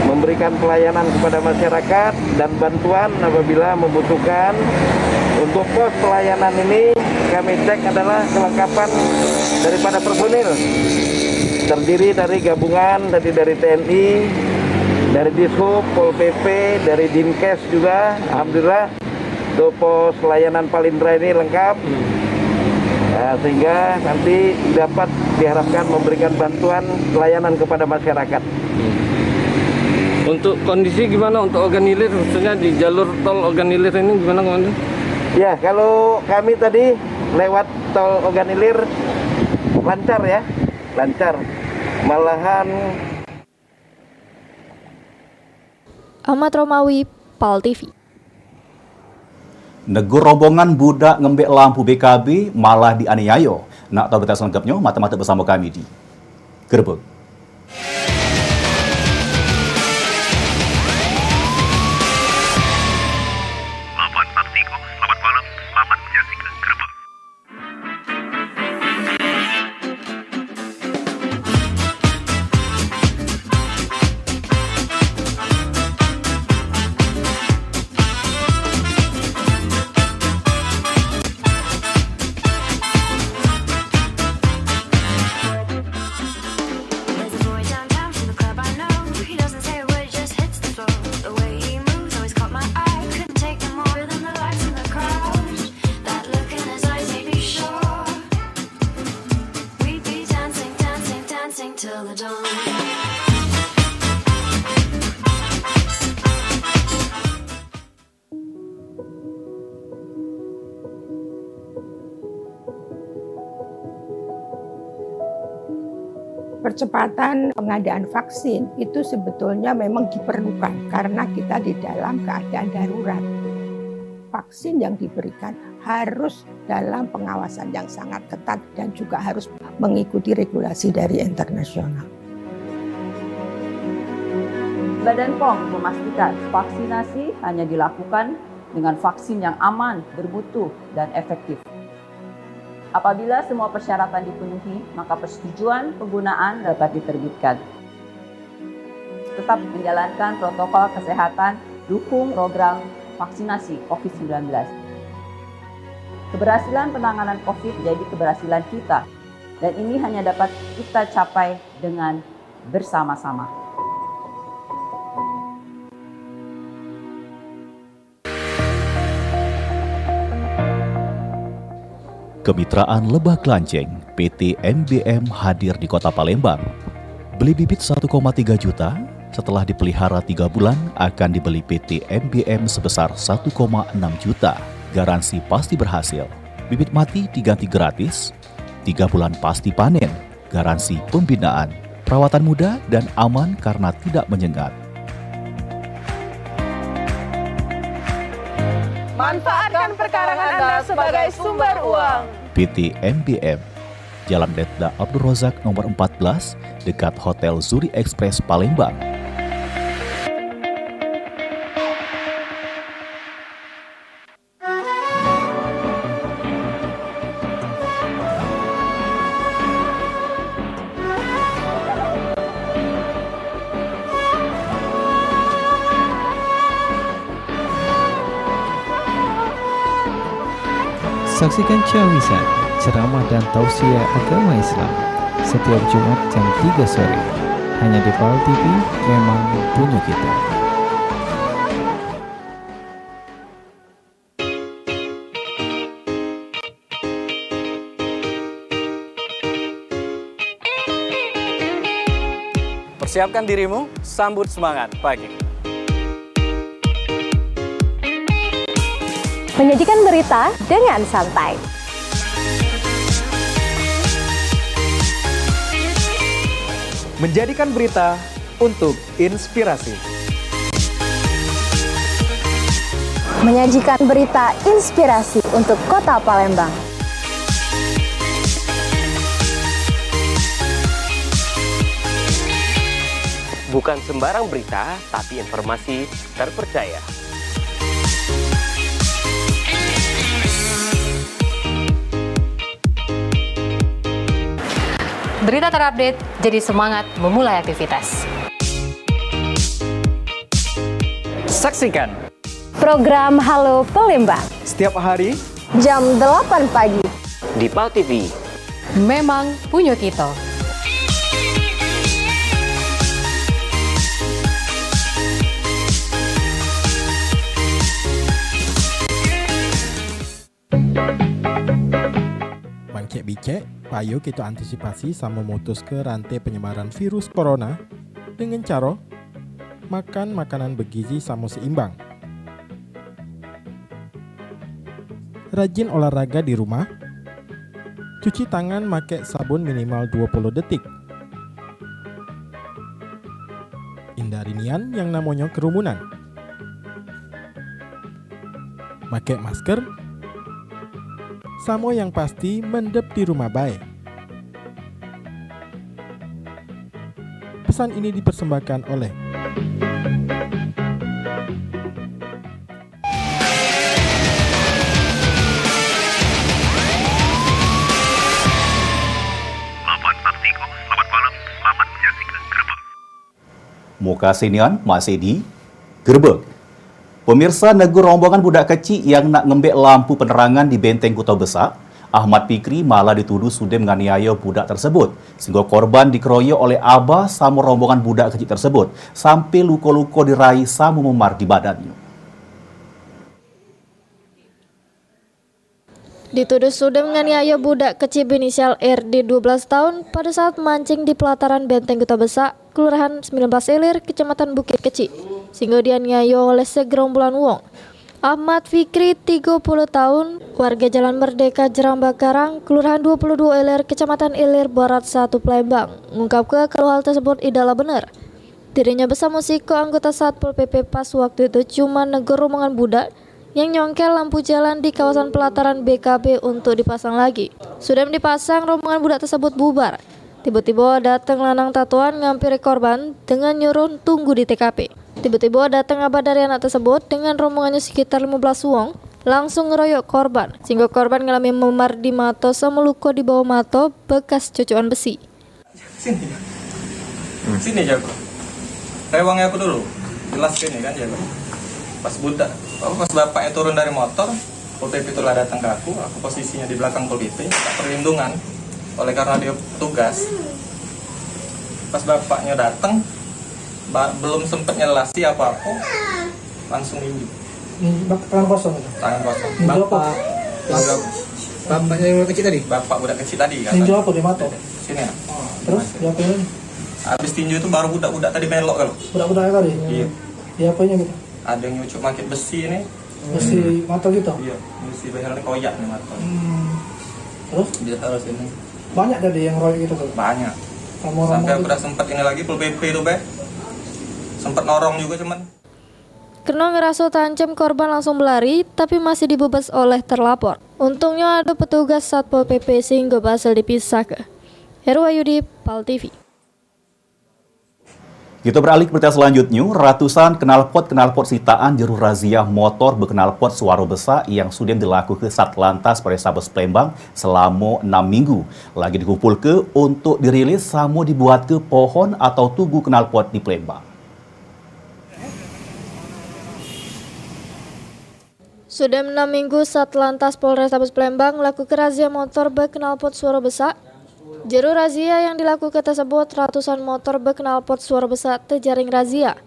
[SPEAKER 4] memberikan pelayanan kepada masyarakat dan bantuan apabila membutuhkan. Untuk pos pelayanan ini kami cek adalah kelengkapan daripada personil, terdiri dari gabungan dari TNI, dari Dishub, Pol PP, dari Dinkes juga. Alhamdulillah untuk pos pelayanan Palindra ini lengkap. Sehingga nanti dapat diharapkan memberikan bantuan pelayanan kepada masyarakat.
[SPEAKER 24] Untuk kondisi gimana untuk Ogan Ilir, khususnya di jalur tol Ogan Ilir ini gimana Komandan?
[SPEAKER 4] Ya, kalau kami tadi lewat tol Ogan Ilir lancar ya, lancar. Malahan.
[SPEAKER 1] Ahmad Romawi, PAL TV.
[SPEAKER 23] Negur rombongan budak ngembek lampu BKB malah dianiaya. Nak tahu berita selengkapnya? Mata-mata bersama kami di Gerbek.
[SPEAKER 25] Selamat malam, selamat menyaksikan Gerbek.
[SPEAKER 2] Percepatan pengadaan vaksin itu sebetulnya memang diperlukan karena kita di dalam keadaan darurat. Vaksin yang diberikan harus dalam pengawasan yang sangat ketat dan juga harus mengikuti regulasi dari internasional.
[SPEAKER 6] Badan POM memastikan vaksinasi hanya dilakukan dengan vaksin yang aman, bermutu, dan efektif. Apabila semua persyaratan dipenuhi, maka persetujuan penggunaan dapat diterbitkan. Tetap menjalankan protokol kesehatan, dukung program vaksinasi COVID-19. Keberhasilan penanganan COVID jadi keberhasilan kita, dan ini hanya dapat kita capai dengan bersama-sama.
[SPEAKER 23] Kemitraan Lebah Klanceng PT MBM hadir di Kota Palembang. Beli bibit 1,3 juta, setelah dipelihara 3 bulan akan dibeli PT MBM sebesar 1,6 juta. Garansi pasti berhasil. Bibit mati diganti gratis, 3 bulan pasti panen, garansi pembinaan, perawatan mudah dan aman karena tidak menyengat.
[SPEAKER 8] Manfaatkan perkarangan Anda sebagai sumber uang.
[SPEAKER 23] PT MBM, Jalan Letda Abdul Rozak nomor 14, dekat Hotel Zuri Express Palembang.
[SPEAKER 13] Saksikan Cawisan, ceramah dan tausiah agama Islam setiap Jumat jam 3 sore. Hanya di PAL TV, memang punya kita.
[SPEAKER 14] Persiapkan dirimu, sambut semangat pagi.
[SPEAKER 26] Menyajikan berita dengan santai.
[SPEAKER 14] Menjadikan berita untuk inspirasi.
[SPEAKER 26] Menyajikan berita inspirasi untuk Kota Palembang.
[SPEAKER 27] Bukan sembarang berita, tapi informasi terpercaya.
[SPEAKER 17] Berita terupdate, jadi semangat memulai aktivitas.
[SPEAKER 14] Saksikan
[SPEAKER 26] program Halo Palembang
[SPEAKER 14] setiap hari
[SPEAKER 26] jam 8 pagi
[SPEAKER 27] di PAL TV.
[SPEAKER 17] Memang punya kita.
[SPEAKER 28] Bicek, payo kita antisipasi sama memutus ke rantai penyebaran virus corona dengan cara makan makanan bergizi sama seimbang. Rajin olahraga di rumah. Cuci tangan pakai sabun minimal 20 detik. Hindari nian yang namanya kerumunan. Pakai masker. Samo yang pasti mendep di rumah baik. Pesan ini dipersembahkan oleh
[SPEAKER 23] Selamat malam, selamat menyaksikan Gerbek. Muka sinian masih di Gerbek. Pemirsa, negur rombongan budak kecil yang nak ngembek lampu penerangan di benteng Kota Besar, Ahmad Fikri malah dituduh sudah menganiaya budak tersebut. Sehingga korban dikeroyok oleh abah sama rombongan budak kecil tersebut, sampai luka-luka diraih sama memar di badannya.
[SPEAKER 1] Dituduh sudah menganiaya budak kecil berinisial RD 12 tahun pada saat mancing di pelataran benteng Kota Besar, Kelurahan 19 Ilir, Kecamatan Bukit Kecil, sehingga dianiaya oleh segerombolan wong. Ahmad Fikri, 30 tahun, warga Jalan Merdeka, Jerambak Karang, Kelurahan 22 Ilir, Kecamatan Ilir Barat 1, Palembang, mengungkapkan kalau hal tersebut tidaklah benar. Dirinya bersama Musiko, anggota Satpol PP pas waktu itu cuma negur rombongan budak yang nyongkel lampu jalan di kawasan pelataran BKB untuk dipasang lagi. Sudah dipasang, rombongan budak tersebut bubar. Tiba-tiba datang lanang tatoan ngampiri korban dengan nyuruh tunggu di TKP. Tiba-tiba datang abah dari anak tersebut dengan rombongannya sekitar 15 wong, langsung ngeroyok korban, sehingga korban mengalami memar di mata sama luka di bawah mata bekas cocokan besi.
[SPEAKER 14] Sini jago. Rewangnya aku dulu. Jelas sini kan jago. Pas bapaknya turun dari motor, Pol PP itu datang ke aku posisinya di belakang Pol PP, perlindungan. Oleh karena dia tugas. Pas bapaknya datang, belum sempat nyelasi apa-apa, langsung injek.
[SPEAKER 3] Tangan kosong.
[SPEAKER 14] Tangan kosong.
[SPEAKER 3] Bapaknya yang kecil tadi?
[SPEAKER 14] Bapak budak kecil tadi kan.
[SPEAKER 3] Tinju apa di mata?
[SPEAKER 14] Sini ya.
[SPEAKER 3] Terus diapain?
[SPEAKER 14] Habis tinju itu baru budak-budak tadi melok kalau.
[SPEAKER 3] Budak-budak tadi?
[SPEAKER 14] Iya.
[SPEAKER 3] Diapainnya gitu?
[SPEAKER 14] Ada yang nyucuk pakai besi ini.
[SPEAKER 3] Besi mata gitu?
[SPEAKER 14] Iya, besi behel ini koyak nih mata.
[SPEAKER 3] Terus?
[SPEAKER 14] Bisa harus ini.
[SPEAKER 3] Banyak tadi yang royok gitu tuh?
[SPEAKER 14] Banyak. Sampai aku udah sempat ini lagi Pol PP itu sempat norong juga cuman.
[SPEAKER 1] Karena ngerasa terancam, korban langsung berlari, tapi masih dibebas oleh terlapor. Untungnya ada petugas Satpol PP sehingga berhasil dipisahkan. Heru Ayudi, PAL TV.
[SPEAKER 23] Kita beralih ke berita selanjutnya. Ratusan knalpot sitaan juru razia motor berknalpot suara besar yang sudah dilakukan Satlantas Polrestabes Palembang selama 6 minggu. Lagi dikumpulkan untuk dirilis sama dibuat ke pohon atau tugu knalpot di Palembang.
[SPEAKER 1] Sudah 6 minggu Satlantas Polrestabes Palembang melakukan razia motor berknalpot suara besar. Juru razia yang dilakukan tersebut ratusan motor berknalpot suara besar terjaring razia.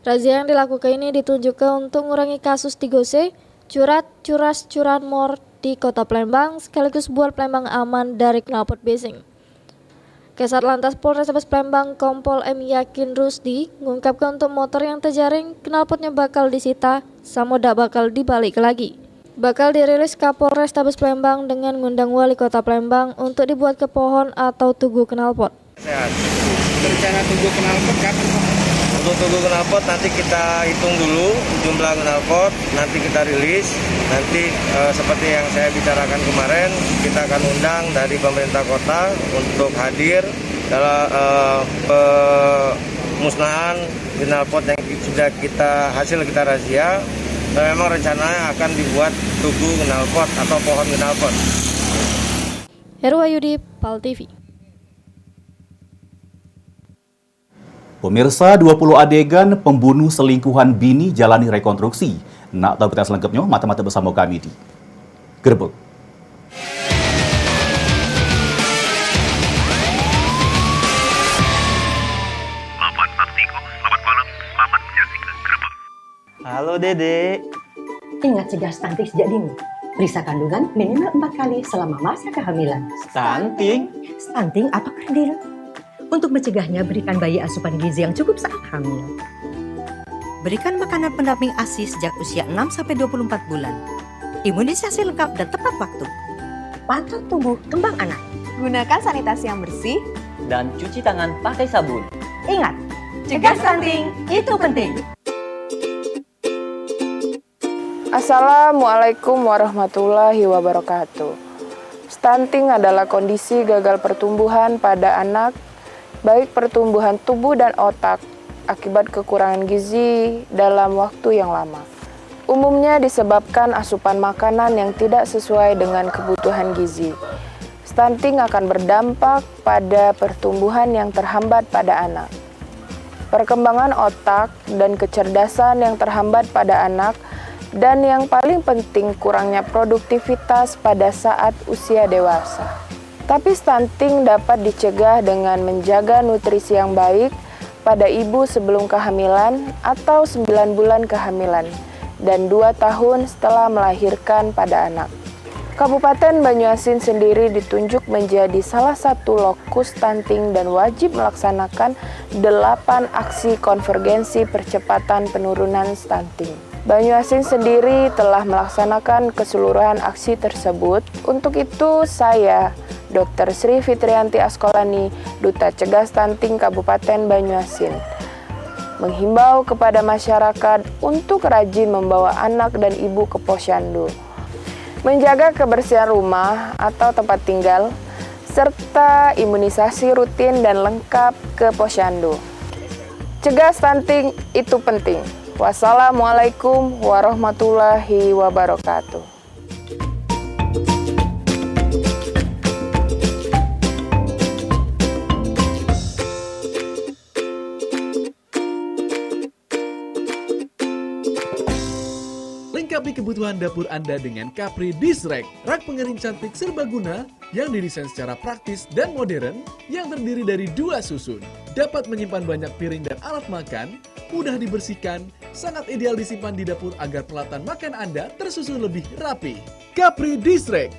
[SPEAKER 1] Razia yang dilakukan ini ditunjukkan untuk mengurangi kasus 3C, curas, curanmor di kota Palembang sekaligus buat Palembang aman dari knalpot basing. Kasat Lantas Polrestabes Palembang Kompol M. Yakin Rusdi mengungkapkan untuk motor yang terjaring knalpotnya bakal disita sama dak bakal dibalik lagi. Bakal dirilis Kapolrestabes Palembang dengan ngundang wali kota Palembang untuk dibuat ke pohon atau tugu knalpot.
[SPEAKER 19] Sehat. Rencana tugu knalpot kapan Pak? Untuk tugu knalpot nanti kita hitung dulu jumlah knalpot, nanti kita rilis. Nanti seperti yang saya bicarakan kemarin, kita akan undang dari pemerintah kota untuk hadir dalam pemusnahan knalpot yang sudah kita razia. Dan memang rencananya akan dibuat tugu knalpot atau pohon knalpot.
[SPEAKER 1] Heru Ayudi, PAL TV.
[SPEAKER 23] Pemirsa, 20 adegan pembunuh selingkuhan bini jalani rekonstruksi. Nak tahu berita selengkapnya? Mata-mata bersama kami di Gerbek.
[SPEAKER 10] Halo Dede.
[SPEAKER 7] Ingat cegah stunting sejak dini. Periksa kandungan minimal 4 kali selama masa kehamilan.
[SPEAKER 10] Stunting?
[SPEAKER 7] Stunting atau kerdil. Untuk mencegahnya, berikan bayi asupan gizi yang cukup saat hamil. Berikan makanan pendamping ASI sejak usia 6-24 bulan. Imunisasi lengkap dan tepat waktu. Pantau tumbuh kembang anak.
[SPEAKER 8] Gunakan sanitasi yang bersih.
[SPEAKER 27] Dan cuci tangan pakai sabun.
[SPEAKER 7] Ingat, cegah stunting itu penting.
[SPEAKER 8] Assalamualaikum warahmatullahi wabarakatuh. Stunting adalah kondisi gagal pertumbuhan pada anak, baik pertumbuhan tubuh dan otak, akibat kekurangan gizi dalam waktu yang lama. Umumnya disebabkan asupan makanan yang tidak sesuai dengan kebutuhan gizi. Stunting akan berdampak pada pertumbuhan yang terhambat pada anak. Perkembangan otak dan kecerdasan yang terhambat pada anak, dan yang paling penting kurangnya produktivitas pada saat usia dewasa. Tapi stunting dapat dicegah dengan menjaga nutrisi yang baik pada ibu sebelum kehamilan atau 9 bulan kehamilan dan 2 tahun setelah melahirkan pada anak. Kabupaten Banyuasin sendiri ditunjuk menjadi salah satu lokus stunting dan wajib melaksanakan 8 aksi konvergensi percepatan penurunan stunting. Banyuasin sendiri telah melaksanakan keseluruhan aksi tersebut. Untuk itu saya, Dr. Sri Fitrianti Askolani, Duta Cegah Stunting Kabupaten Banyuasin, menghimbau kepada masyarakat untuk rajin membawa anak dan ibu ke posyandu, menjaga kebersihan rumah atau tempat tinggal, serta imunisasi rutin dan lengkap ke posyandu. Cegah stunting itu penting. Wassalamualaikum warahmatullahi wabarakatuh.
[SPEAKER 5] Lengkapi kebutuhan dapur Anda dengan Capri Dish Rack, rak pengering cantik serbaguna yang didesain secara praktis dan modern, yang terdiri dari 2 susun. Dapat menyimpan banyak piring dan alat makan, mudah dibersihkan, sangat ideal disimpan di dapur agar peralatan makan Anda tersusun lebih rapi. Capri Dish Rack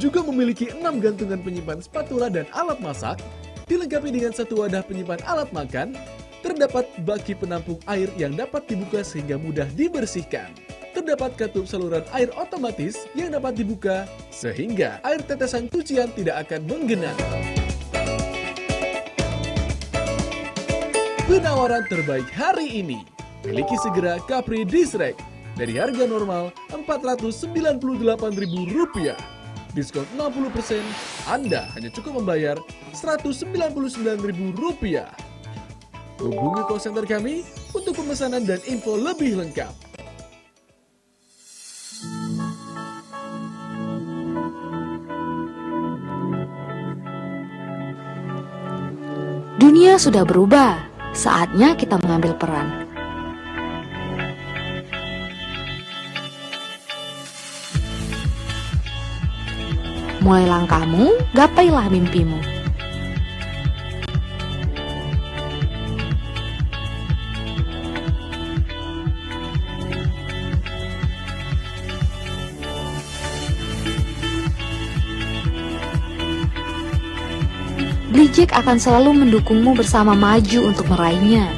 [SPEAKER 5] juga memiliki 6 gantungan penyimpan spatula dan alat masak, dilengkapi dengan 1 wadah penyimpan alat makan, terdapat baki penampung air yang dapat dibuka sehingga mudah dibersihkan. Terdapat katup saluran air otomatis yang dapat dibuka sehingga air tetesan cucian tidak akan menggenang. Penawaran terbaik hari ini, miliki segera Capri Dish Rack dari harga normal Rp498.000. Diskon 60%, Anda hanya cukup membayar Rp199.000. Hubungi call center kami untuk pemesanan dan info lebih lengkap.
[SPEAKER 11] Dunia sudah berubah, saatnya kita mengambil peran. Mulai langkahmu, gapailah mimpimu. Blijek akan selalu mendukungmu bersama maju untuk meraihnya.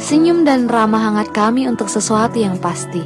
[SPEAKER 11] Senyum dan ramah hangat kami untuk sesuatu yang pasti.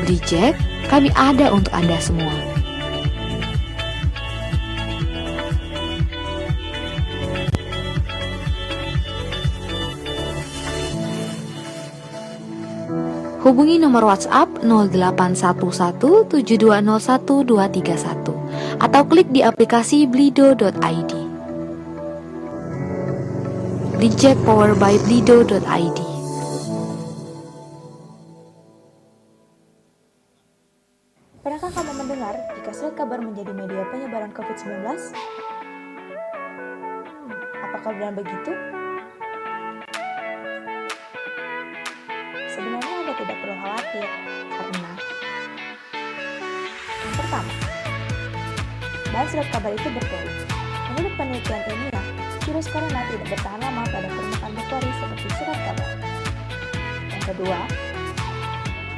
[SPEAKER 11] Blijek, kami ada untuk Anda semua. Hubungi nomor WhatsApp 081172012231 atau klik di aplikasi blido.id. Blijek powered by blido.id.
[SPEAKER 12] Pernahkah kamu mendengar jika surat kabar menjadi media penyebaran COVID-19? Apakah benar begitu? Sebenarnya Anda tidak perlu khawatir, karena yang pertama, bahan surat kabar itu berpori. Menurut penelitian ilmiah, virus corona tidak bertahan lama pada permukaan berpori seperti surat kabar. Yang kedua,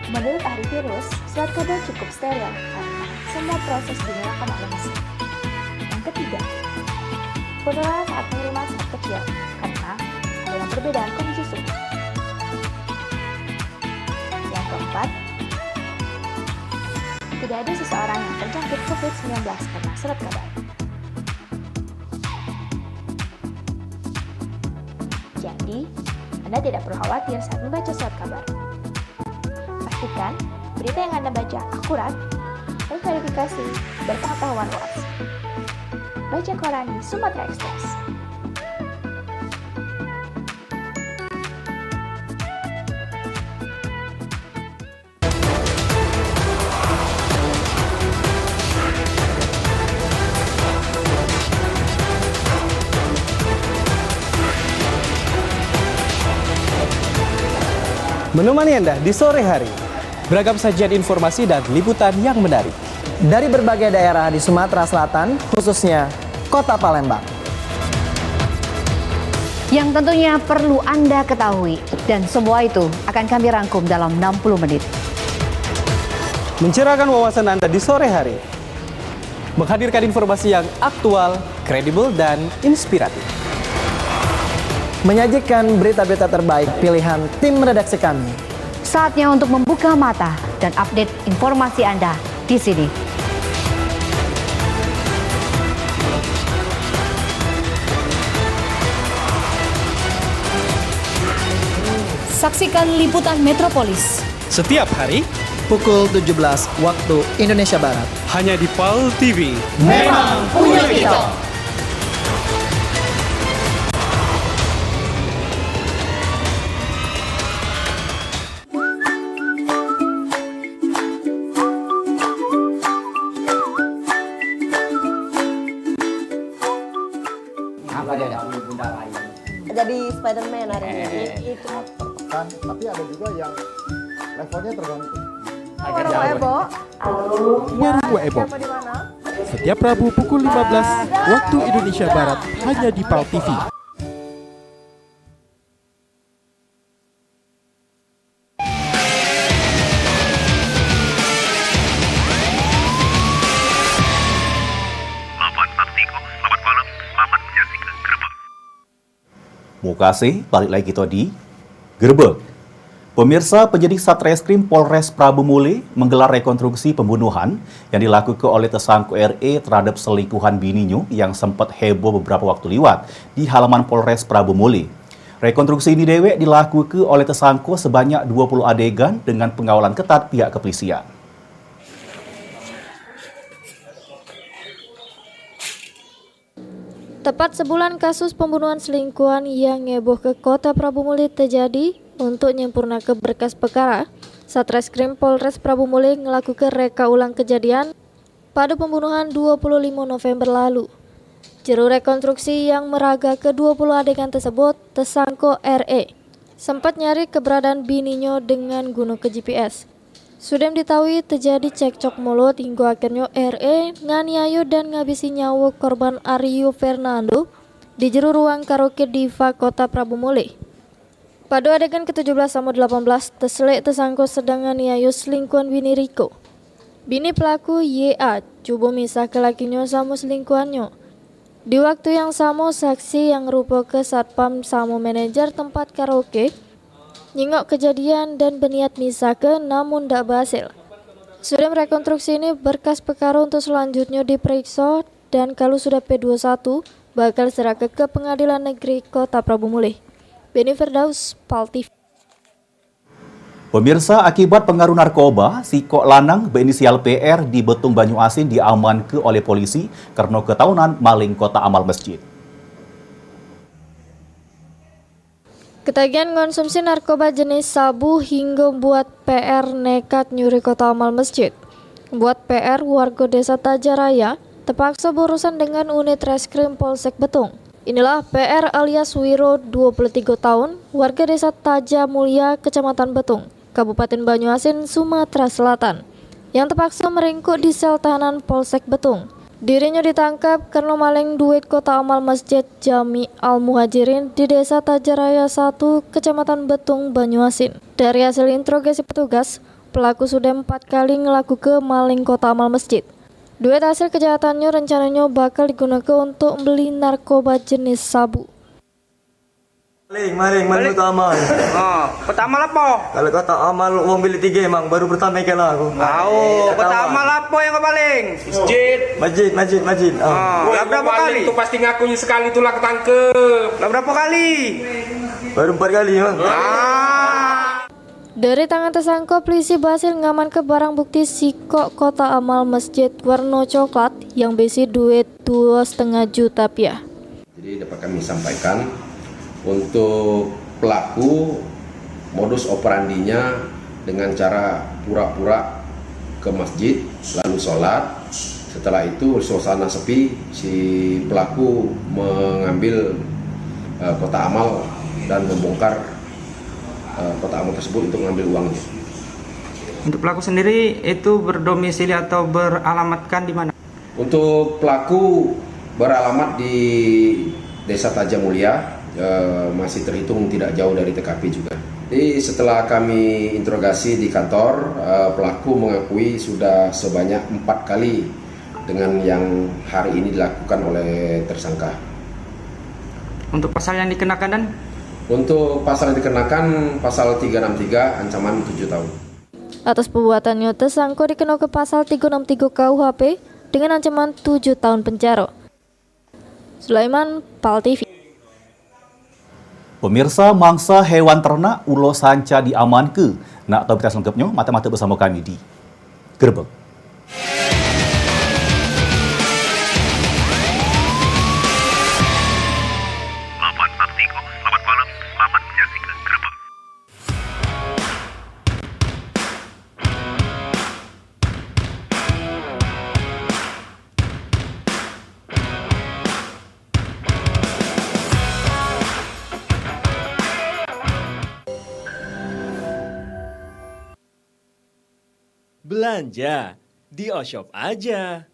[SPEAKER 12] menurut ahli virus, surat kabar cukup steril karena semua proses dilakukan oleh mesin. Yang ketiga, penularan saat pengiriman sangat kecil karena ada perbedaan kondisi suhu. Yang keempat, tidak ada seseorang yang terjangkit COVID-19 karena surat kabar. Jadi, Anda tidak perlu khawatir saat membaca surat kabar. Pastikan berita yang Anda baca akurat, Verifikasi berpengetahuan luas. Baca koran di Sumatera Express.
[SPEAKER 9] Menemani Anda di sore hari, beragam sajian informasi dan liputan yang menarik
[SPEAKER 15] dari berbagai daerah di Sumatera Selatan, khususnya Kota Palembang.
[SPEAKER 11] Yang tentunya perlu Anda ketahui, dan semua itu akan kami rangkum dalam 60 menit.
[SPEAKER 9] Mencerahkan wawasan Anda di sore hari, menghadirkan informasi yang aktual, kredibel, dan inspiratif.
[SPEAKER 15] Menyajikan berita-berita terbaik pilihan tim redaksi kami.
[SPEAKER 11] Saatnya untuk membuka mata dan update informasi Anda di sini.
[SPEAKER 16] Saksikan liputan Metropolis
[SPEAKER 9] setiap hari
[SPEAKER 15] pukul 17 waktu Indonesia Barat.
[SPEAKER 9] Hanya di PAL TV.
[SPEAKER 16] Memang punya kita.
[SPEAKER 18] Jadi Spider-Man hari ini itu.
[SPEAKER 20] Tapi ada juga yang levelnya tergantung.
[SPEAKER 18] Warung Ebo.
[SPEAKER 28] Warung Ebo. Setiap Rabu pukul 15 waktu Indonesia Barat hanya di PAL TV.
[SPEAKER 25] Selamat malam, selamat menyaksikan Gerbek.
[SPEAKER 23] Mukase, balik lagi kita di Gerbek. Pemirsa, penyidik Satreskrim Polres Prabu Muli menggelar rekonstruksi pembunuhan yang dilakukan oleh tersangka RE terhadap selingkuhan bininya yang sempat heboh beberapa waktu lewat di halaman Polres Prabu Muli. Rekonstruksi ini dewek dilakukan oleh tersangka sebanyak 20 adegan dengan pengawalan ketat pihak kepolisian.
[SPEAKER 1] Tepat sebulan kasus pembunuhan selingkuhan yang heboh ke Kota Prabu Muli terjadi. Untuk menyempurnakan berkas perkara, Satreskrim Polres Prabu Muli melakukan reka ulang kejadian pada pembunuhan 25 November lalu. Juru rekonstruksi yang meraga ke 20 adegan tersebut, tersangka RE, sempat nyari keberadaan bininya dengan guna ke GPS. Sudah diketahui terjadi cekcok mulut hingga akhirnya RE nganiaya dan ngabisi nyawa korban Aryo Fernando di jero ruang karaoke Diva Kota Prabu Muli. Pada adegan ke-17-18, terselik tersangka sedang nganiaya selingkuhan bini Riko. Bini pelaku YA coba misah ke lakinya sama selingkuhannya. Di waktu yang sama, saksi yang rupa ke satpam sama manajer tempat karaoke nyingok kejadian dan berniat misah ke namun tidak berhasil. Sudah merekonstruksi ini berkas perkara untuk selanjutnya diperiksa dan kalau sudah P21 bakal serahkan ke Pengadilan Negeri Kota Prabu Muli. Beni Firdaus, PAL TV.
[SPEAKER 23] Pemirsa, akibat pengaruh narkoba, si kok lanang berinisial PR di Betung Banyuasin diamankan oleh polisi karena ketahuan maling kota amal masjid.
[SPEAKER 1] Ketagihan konsumsi narkoba jenis sabu hingga buat PR nekat nyuri kota amal masjid. Buat PR warga desa Tajaraya terpaksa berurusan dengan unit reskrim Polsek Betung. Inilah PR alias Wiro, 23 tahun, warga desa Taja Mulia, Kecamatan Betung, Kabupaten Banyuasin, Sumatera Selatan, yang terpaksa meringkuk di sel tahanan Polsek Betung. Dirinya ditangkap karena maling duit kota amal Masjid Jami Al-Muhajirin di desa Tajaraya 1, Kecamatan Betung, Banyuasin. Dari hasil interogasi petugas, pelaku sudah 4 kali melakukan maling kota amal masjid. Duit hasil kejahatannya rencananya bakal digunakan untuk beli narkoba jenis sabu.
[SPEAKER 21] Maling utama.
[SPEAKER 19] Pertama apa?
[SPEAKER 21] Kalau kata amal uang beli 3 emang baru pertama ikan aku.
[SPEAKER 19] Tahu, pertama apa yang kau paling?
[SPEAKER 21] Masjid.
[SPEAKER 19] Lah berapa kali?
[SPEAKER 21] Itu pasti ngakunya sekali itulah ketangkep.
[SPEAKER 19] Lah berapa kali?
[SPEAKER 21] Baru 4 kali, Bang.
[SPEAKER 1] Dari tangan tersangka, polisi berhasil mengamankan barang bukti sikok kotak amal masjid warna coklat yang berisi duit 2,5 juta rupiah.
[SPEAKER 2] Jadi dapat kami sampaikan untuk pelaku modus operandinya dengan cara pura-pura ke masjid lalu sholat. Setelah itu suasana sepi, si pelaku mengambil kotak amal dan membongkar kotak amal tersebut untuk mengambil uangnya.
[SPEAKER 19] Untuk pelaku sendiri itu berdomisili atau beralamatkan di mana?
[SPEAKER 2] Untuk pelaku beralamat di Desa Tajam Mulia, masih terhitung tidak jauh dari TKP juga. Jadi setelah kami interogasi di kantor, pelaku mengakui sudah sebanyak 4 kali dengan yang hari ini dilakukan oleh tersangka.
[SPEAKER 19] Untuk pasal yang dikenakan dan?
[SPEAKER 2] Untuk pasal yang dikenakan pasal 363 ancaman 7 tahun.
[SPEAKER 1] Atas perbuatannya, tersangka dikenakan pasal 363 KUHP dengan ancaman 7 tahun penjara. Sulaiman, PAL TV.
[SPEAKER 23] Pemirsa, mangsa hewan ternak ulo sanca diamankan. Nak tahu berita selengkapnya? Mata-mata bersama kami di Gerbek.
[SPEAKER 25] Selamat malam, selamat menyaksikan Gerbek.
[SPEAKER 4] Belanja di Oshop aja.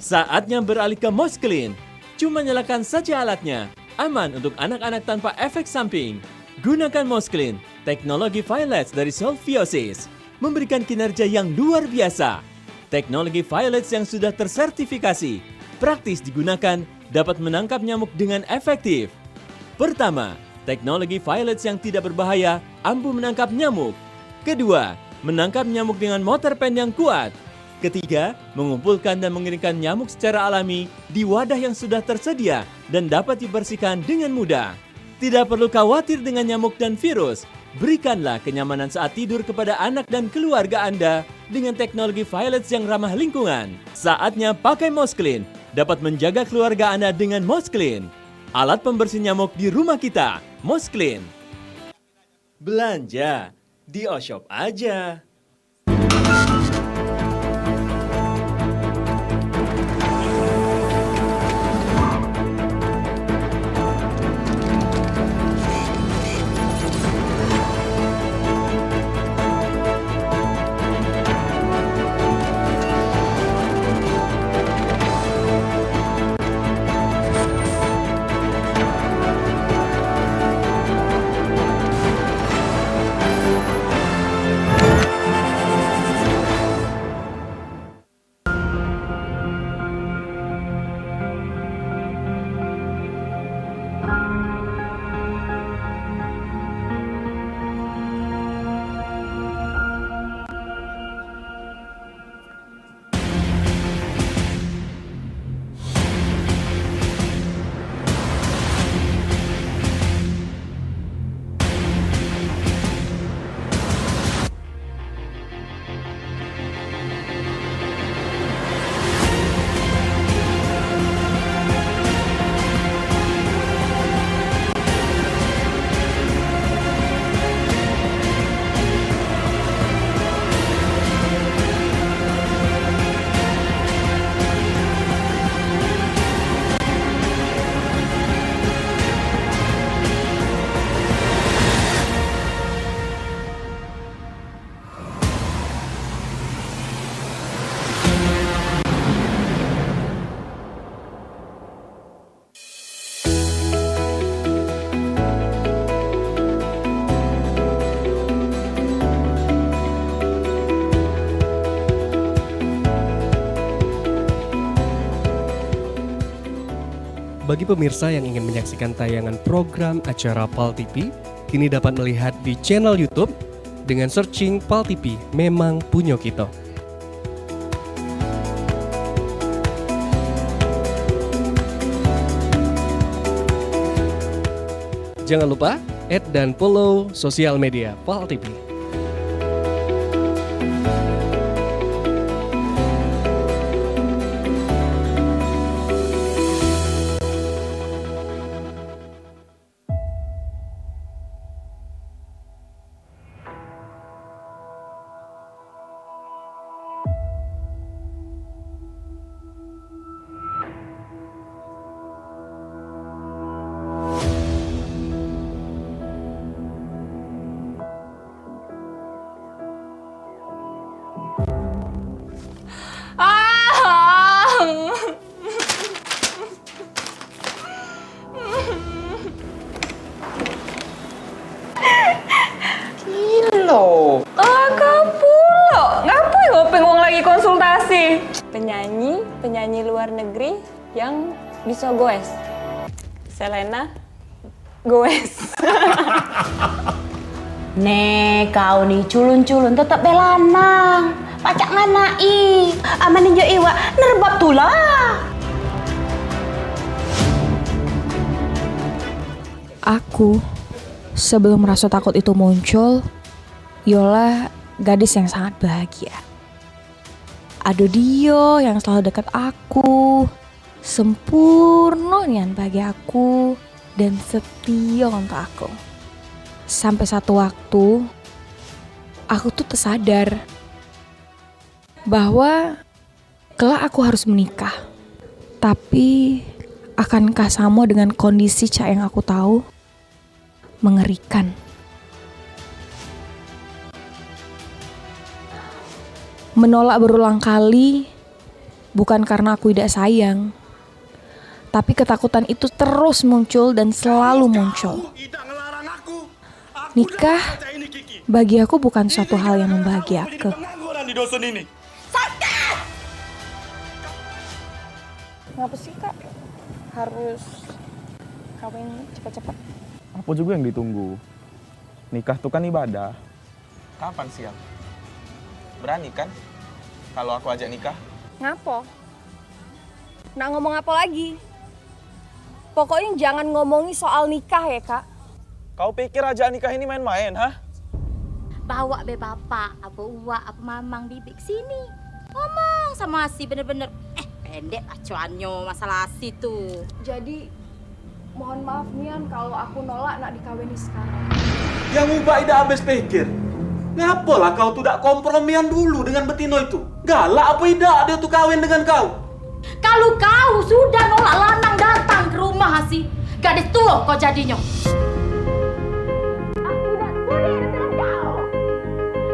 [SPEAKER 4] Saatnya beralih ke Mosclean. Cuma nyalakan saja alatnya. Aman untuk anak-anak tanpa efek samping. Gunakan Mosclean, teknologi Violets dari Solviosis. Memberikan kinerja yang luar biasa. Teknologi Violets yang sudah tersertifikasi. Praktis digunakan, dapat menangkap nyamuk dengan efektif. Pertama, teknologi Violets yang tidak berbahaya, ampuh menangkap nyamuk. Kedua, menangkap nyamuk dengan motor pen yang kuat. Ketiga, mengumpulkan dan mengeringkan nyamuk secara alami di wadah yang sudah tersedia dan dapat dibersihkan dengan mudah. Tidak perlu khawatir dengan nyamuk dan virus. Berikanlah kenyamanan saat tidur kepada anak dan keluarga Anda dengan teknologi Violets yang ramah lingkungan. Saatnya pakai Mosclean. Dapat menjaga keluarga Anda dengan Mosclean. Alat pembersih nyamuk di rumah kita, Mosclean. Belanja di Oshop aja.
[SPEAKER 9] Bagi pemirsa yang ingin menyaksikan tayangan program acara PAL TV, kini dapat melihat di channel YouTube dengan searching PAL TV Memang Punyo Kita. Jangan lupa add dan follow sosial media PAL TV.
[SPEAKER 3] Loh, kamu lo ngapain ngopeng wong lagi konsultasi? Penyanyi luar negeri yang bisa goes. Selena goes.
[SPEAKER 11] Nek kau nih culun-culun tetap belanang. Pacak nganai. Aman injo iwa nerbab tulah.
[SPEAKER 6] Aku, sebelum rasa takut itu muncul, Yola gadis yang sangat bahagia. Ada dia yang selalu dekat aku, sempurna nian bagi aku, dan setia untuk aku. Sampai satu waktu, aku tuh tersadar bahwa kelak aku harus menikah. Tapi, akankah sama dengan kondisi Cak yang aku tahu? Mengerikan. Menolak berulang kali bukan karena aku tidak sayang, tapi ketakutan itu terus muncul dan selalu muncul. Nikah bagi aku bukan suatu hal yang membahagiakan.
[SPEAKER 8] Ngapa sih Kak harus kawin cepat-cepat?
[SPEAKER 13] Apa juga yang ditunggu? Nikah tuh kan ibadah.
[SPEAKER 14] Kapan siang? Berani kan kalau aku ajak nikah?
[SPEAKER 18] Ngapo? Nak ngomong apa lagi? Pokoknya jangan ngomongi soal nikah ya, Kak.
[SPEAKER 14] Kau pikir ajak nikah ini main-main, hah?
[SPEAKER 11] Bawa be bapak, apa uak, apa mamang bibik sini. Ngomong sama si bener-bener. Pendek acuannya masalah si tuh.
[SPEAKER 18] Jadi mohon maaf Mian kalau aku nolak nak dikawini sekarang.
[SPEAKER 21] Yang ubah tidak habis pikir. Ngapalah kau tuh tidak kompromian dulu dengan Betino itu? Galak apa tidak dia tuh kawin dengan kau?
[SPEAKER 11] Kalau kau sudah nolak lanang datang ke rumah sih, gadis tua kau jadinya. Aku tidak sudi dengan kau.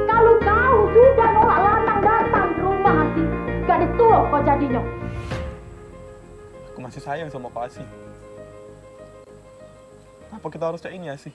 [SPEAKER 11] Kalau kau sudah nolak lanang datang ke rumah sih, gadis tua kau jadinya.
[SPEAKER 14] Aku masih sayang sama kau Asih. Apa kita harus cek ini Asih?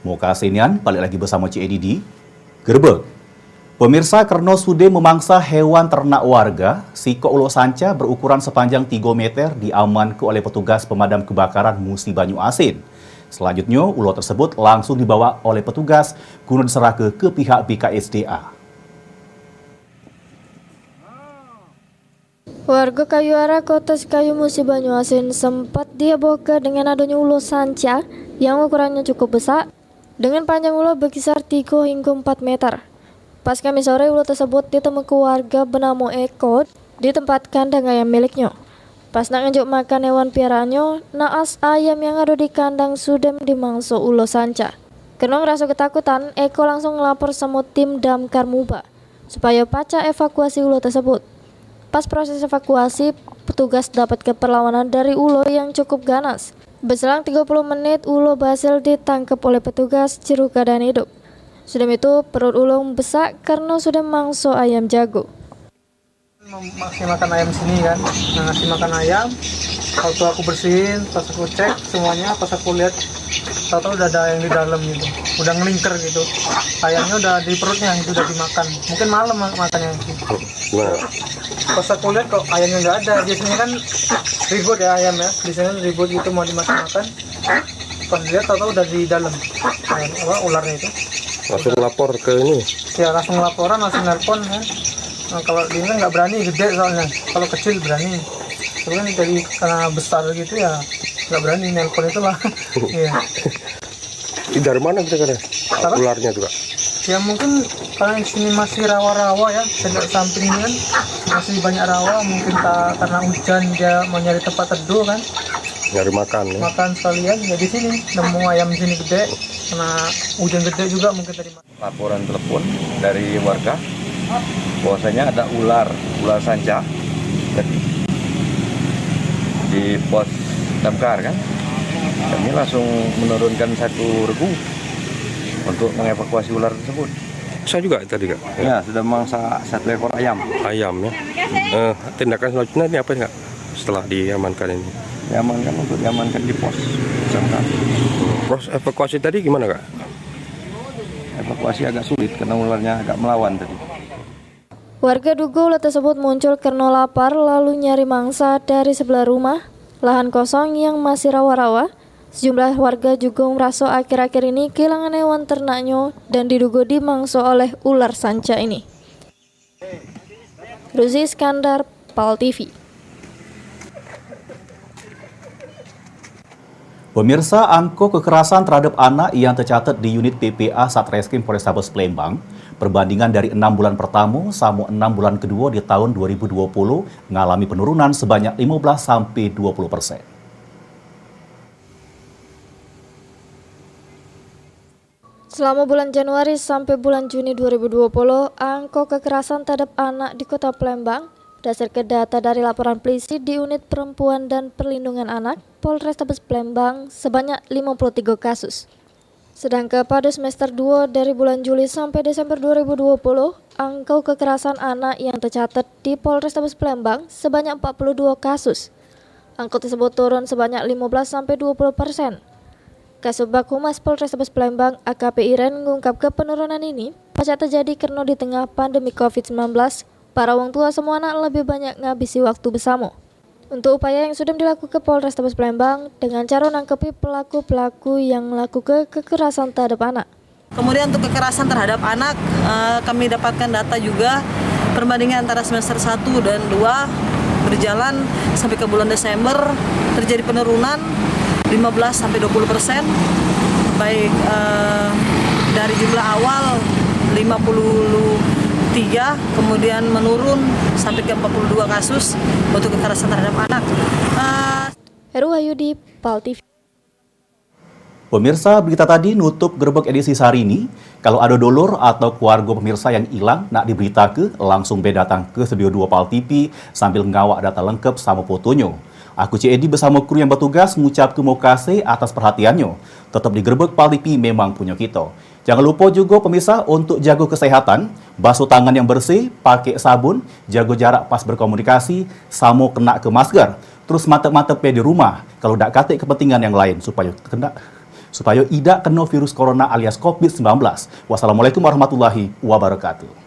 [SPEAKER 23] Muka Asinian, balik lagi bersama Cik Edi di Gerbek. Pemirsa, kerno sudah memangsa hewan ternak warga, sikok ulo sanca berukuran sepanjang 3 meter diamankan oleh petugas pemadam kebakaran Musi Banyu Asin. Selanjutnya, ulo tersebut langsung dibawa oleh petugas guna diserahkan ke pihak BKSDA.
[SPEAKER 1] Warga Kayuara, Kota Sikayu, Musi Banyu Asin sempat diebohkan dengan adanya ulo sanca yang ukurannya cukup besar dengan panjang ulo berkisar 3 hingga 4 meter. Pas Kamis sore, ulo tersebut ditemukan warga bernama Eko di tempat kandang ayam miliknya. Pas nak ngejuk makan hewan piaraannya, naas ayam yang ada di kandang sudah dimangsa ulo sanca. Karena ngerasa ketakutan, Eko langsung ngelapor sama tim damkar Muba supaya paca evakuasi ulo tersebut. Pas proses evakuasi, petugas dapat perlawanan dari ulo yang cukup ganas. Berselang 30 menit, ulo berhasil ditangkap oleh petugas jeru keadaan hidup. Sudah itu, perut ulo besar karena sudah mangso ayam jago.
[SPEAKER 17] Ngasih makan ayam sini kan, ngasih makan ayam. Waktu aku bersihin, pas aku cek semuanya, pas aku lihat, tahu-tahu udah ada yang di dalam gitu, udah ngelingker gitu. Ayamnya udah di perutnya, itu udah dimakan. Mungkin malam makannya sih. Pas aku lihat kok ayamnya nggak ada, biasanya kan ribut ya ayam ya, biasanya ribut gitu mau dimakan-makan. Pas lihat tahu-tahu udah di dalam ayam, ularnya itu.
[SPEAKER 22] Langsung lapor ke ini?
[SPEAKER 17] Ya langsung laporan, langsung nelpon kan. Nah, kalau di ini nggak berani, gede soalnya. Kalau kecil berani. Sebenarnya dari karena besar gitu ya nggak berani nelpon itu lah. Iya.
[SPEAKER 22] Dari mana kita kan? Ularnya juga?
[SPEAKER 17] Ya mungkin karena di sini masih rawa-rawa ya, tendok samping ini kan masih banyak rawa, mungkin karena hujan dia mau nyari tempat teduh kan.
[SPEAKER 22] Nyari makan ya.
[SPEAKER 17] Makan sekalian ya di sini, nemu ayam di sini gede, karena hujan gede juga mungkin tadi.
[SPEAKER 5] Laporan telepon dari warga bahwasanya ada ular sanca di pos damkar kan. Kami langsung menurunkan 1 regu untuk mengevakuasi ular tersebut.
[SPEAKER 22] Saya juga tadi Kak?
[SPEAKER 5] Ya, sudah memangsa 1 ekor ayam.
[SPEAKER 22] Ayam ya? Tindakan selanjutnya ini apa Kak? Setelah diamankan ini?
[SPEAKER 5] Diamankan di pos damkar.
[SPEAKER 22] Proses evakuasi tadi gimana Kak?
[SPEAKER 5] Evakuasi agak sulit karena ularnya agak melawan tadi.
[SPEAKER 1] Warga duga ular tersebut muncul karena lapar lalu nyari mangsa dari sebelah rumah, lahan kosong yang masih rawa-rawa. Sejumlah warga juga merasa akhir-akhir ini kehilangan hewan ternaknya dan diduga dimangsa oleh ular sanca ini. Ruzi Iskandar, PAL TV.
[SPEAKER 23] Pemirsa, angka kekerasan terhadap anak yang tercatat di unit PPA Satreskrim Polrestabes Palembang perbandingan dari 6 bulan pertama sama 6 bulan kedua di tahun 2020 mengalami penurunan sebanyak 15-20%.
[SPEAKER 1] Selama bulan Januari sampai bulan Juni 2020, angka kekerasan terhadap anak di Kota Palembang berdasarkan data dari laporan polisi di Unit Perempuan dan Perlindungan Anak Polrestabes Palembang sebanyak 53 kasus. Sedangkan pada semester 2 dari bulan Juli sampai Desember 2020, angka kekerasan anak yang tercatat di Polrestabes Palembang sebanyak 42 kasus. Angka tersebut turun sebanyak 15-20%. Kasubag Humas Polrestabes Palembang AKP Iren mengungkapkan penurunan ini pasca terjadi karena di tengah pandemi COVID-19, para orang tua semua anak lebih banyak ngabisi waktu bersama. Untuk upaya yang sudah dilakukan Polrestabes Palembang dengan cara menangkapi pelaku-pelaku yang melakukan kekerasan terhadap anak.
[SPEAKER 7] Kemudian untuk kekerasan terhadap anak, kami dapatkan data juga perbandingan antara semester 1 dan 2 berjalan sampai ke bulan Desember terjadi penurunan 15-20%, baik dari jumlah awal 53, kemudian menurun sampai ke 42 kasus untuk kekerasan terhadap anak.
[SPEAKER 1] Heru Hayudi, PAL TV.
[SPEAKER 23] Pemirsa, berita tadi nutup gerbek edisi hari ini. Kalau ada dulur atau keluarga pemirsa yang hilang nak diberitakan, langsung datang ke Studio 2 PAL TV sambil ngawak data lengkap sama fotonya. Aku Cik Edi bersama kru yang bertugas mengucap terima kasih atas perhatiannya. Tetap digerebek PAL TV memang punya kita. Jangan lupa juga pemirsa untuk jaga kesehatan, basuh tangan yang bersih, pakai sabun, jaga jarak pas berkomunikasi, sama kena ke masker. Terus mantap-mantap di rumah kalau tak katik kepentingan yang lain supaya tidak kena virus corona alias COVID-19. Wassalamualaikum warahmatullahi wabarakatuh.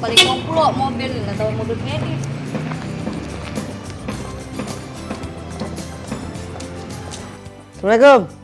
[SPEAKER 11] balik komplo mobil nggak tahu mobil kredit.
[SPEAKER 10] Assalamualaikum.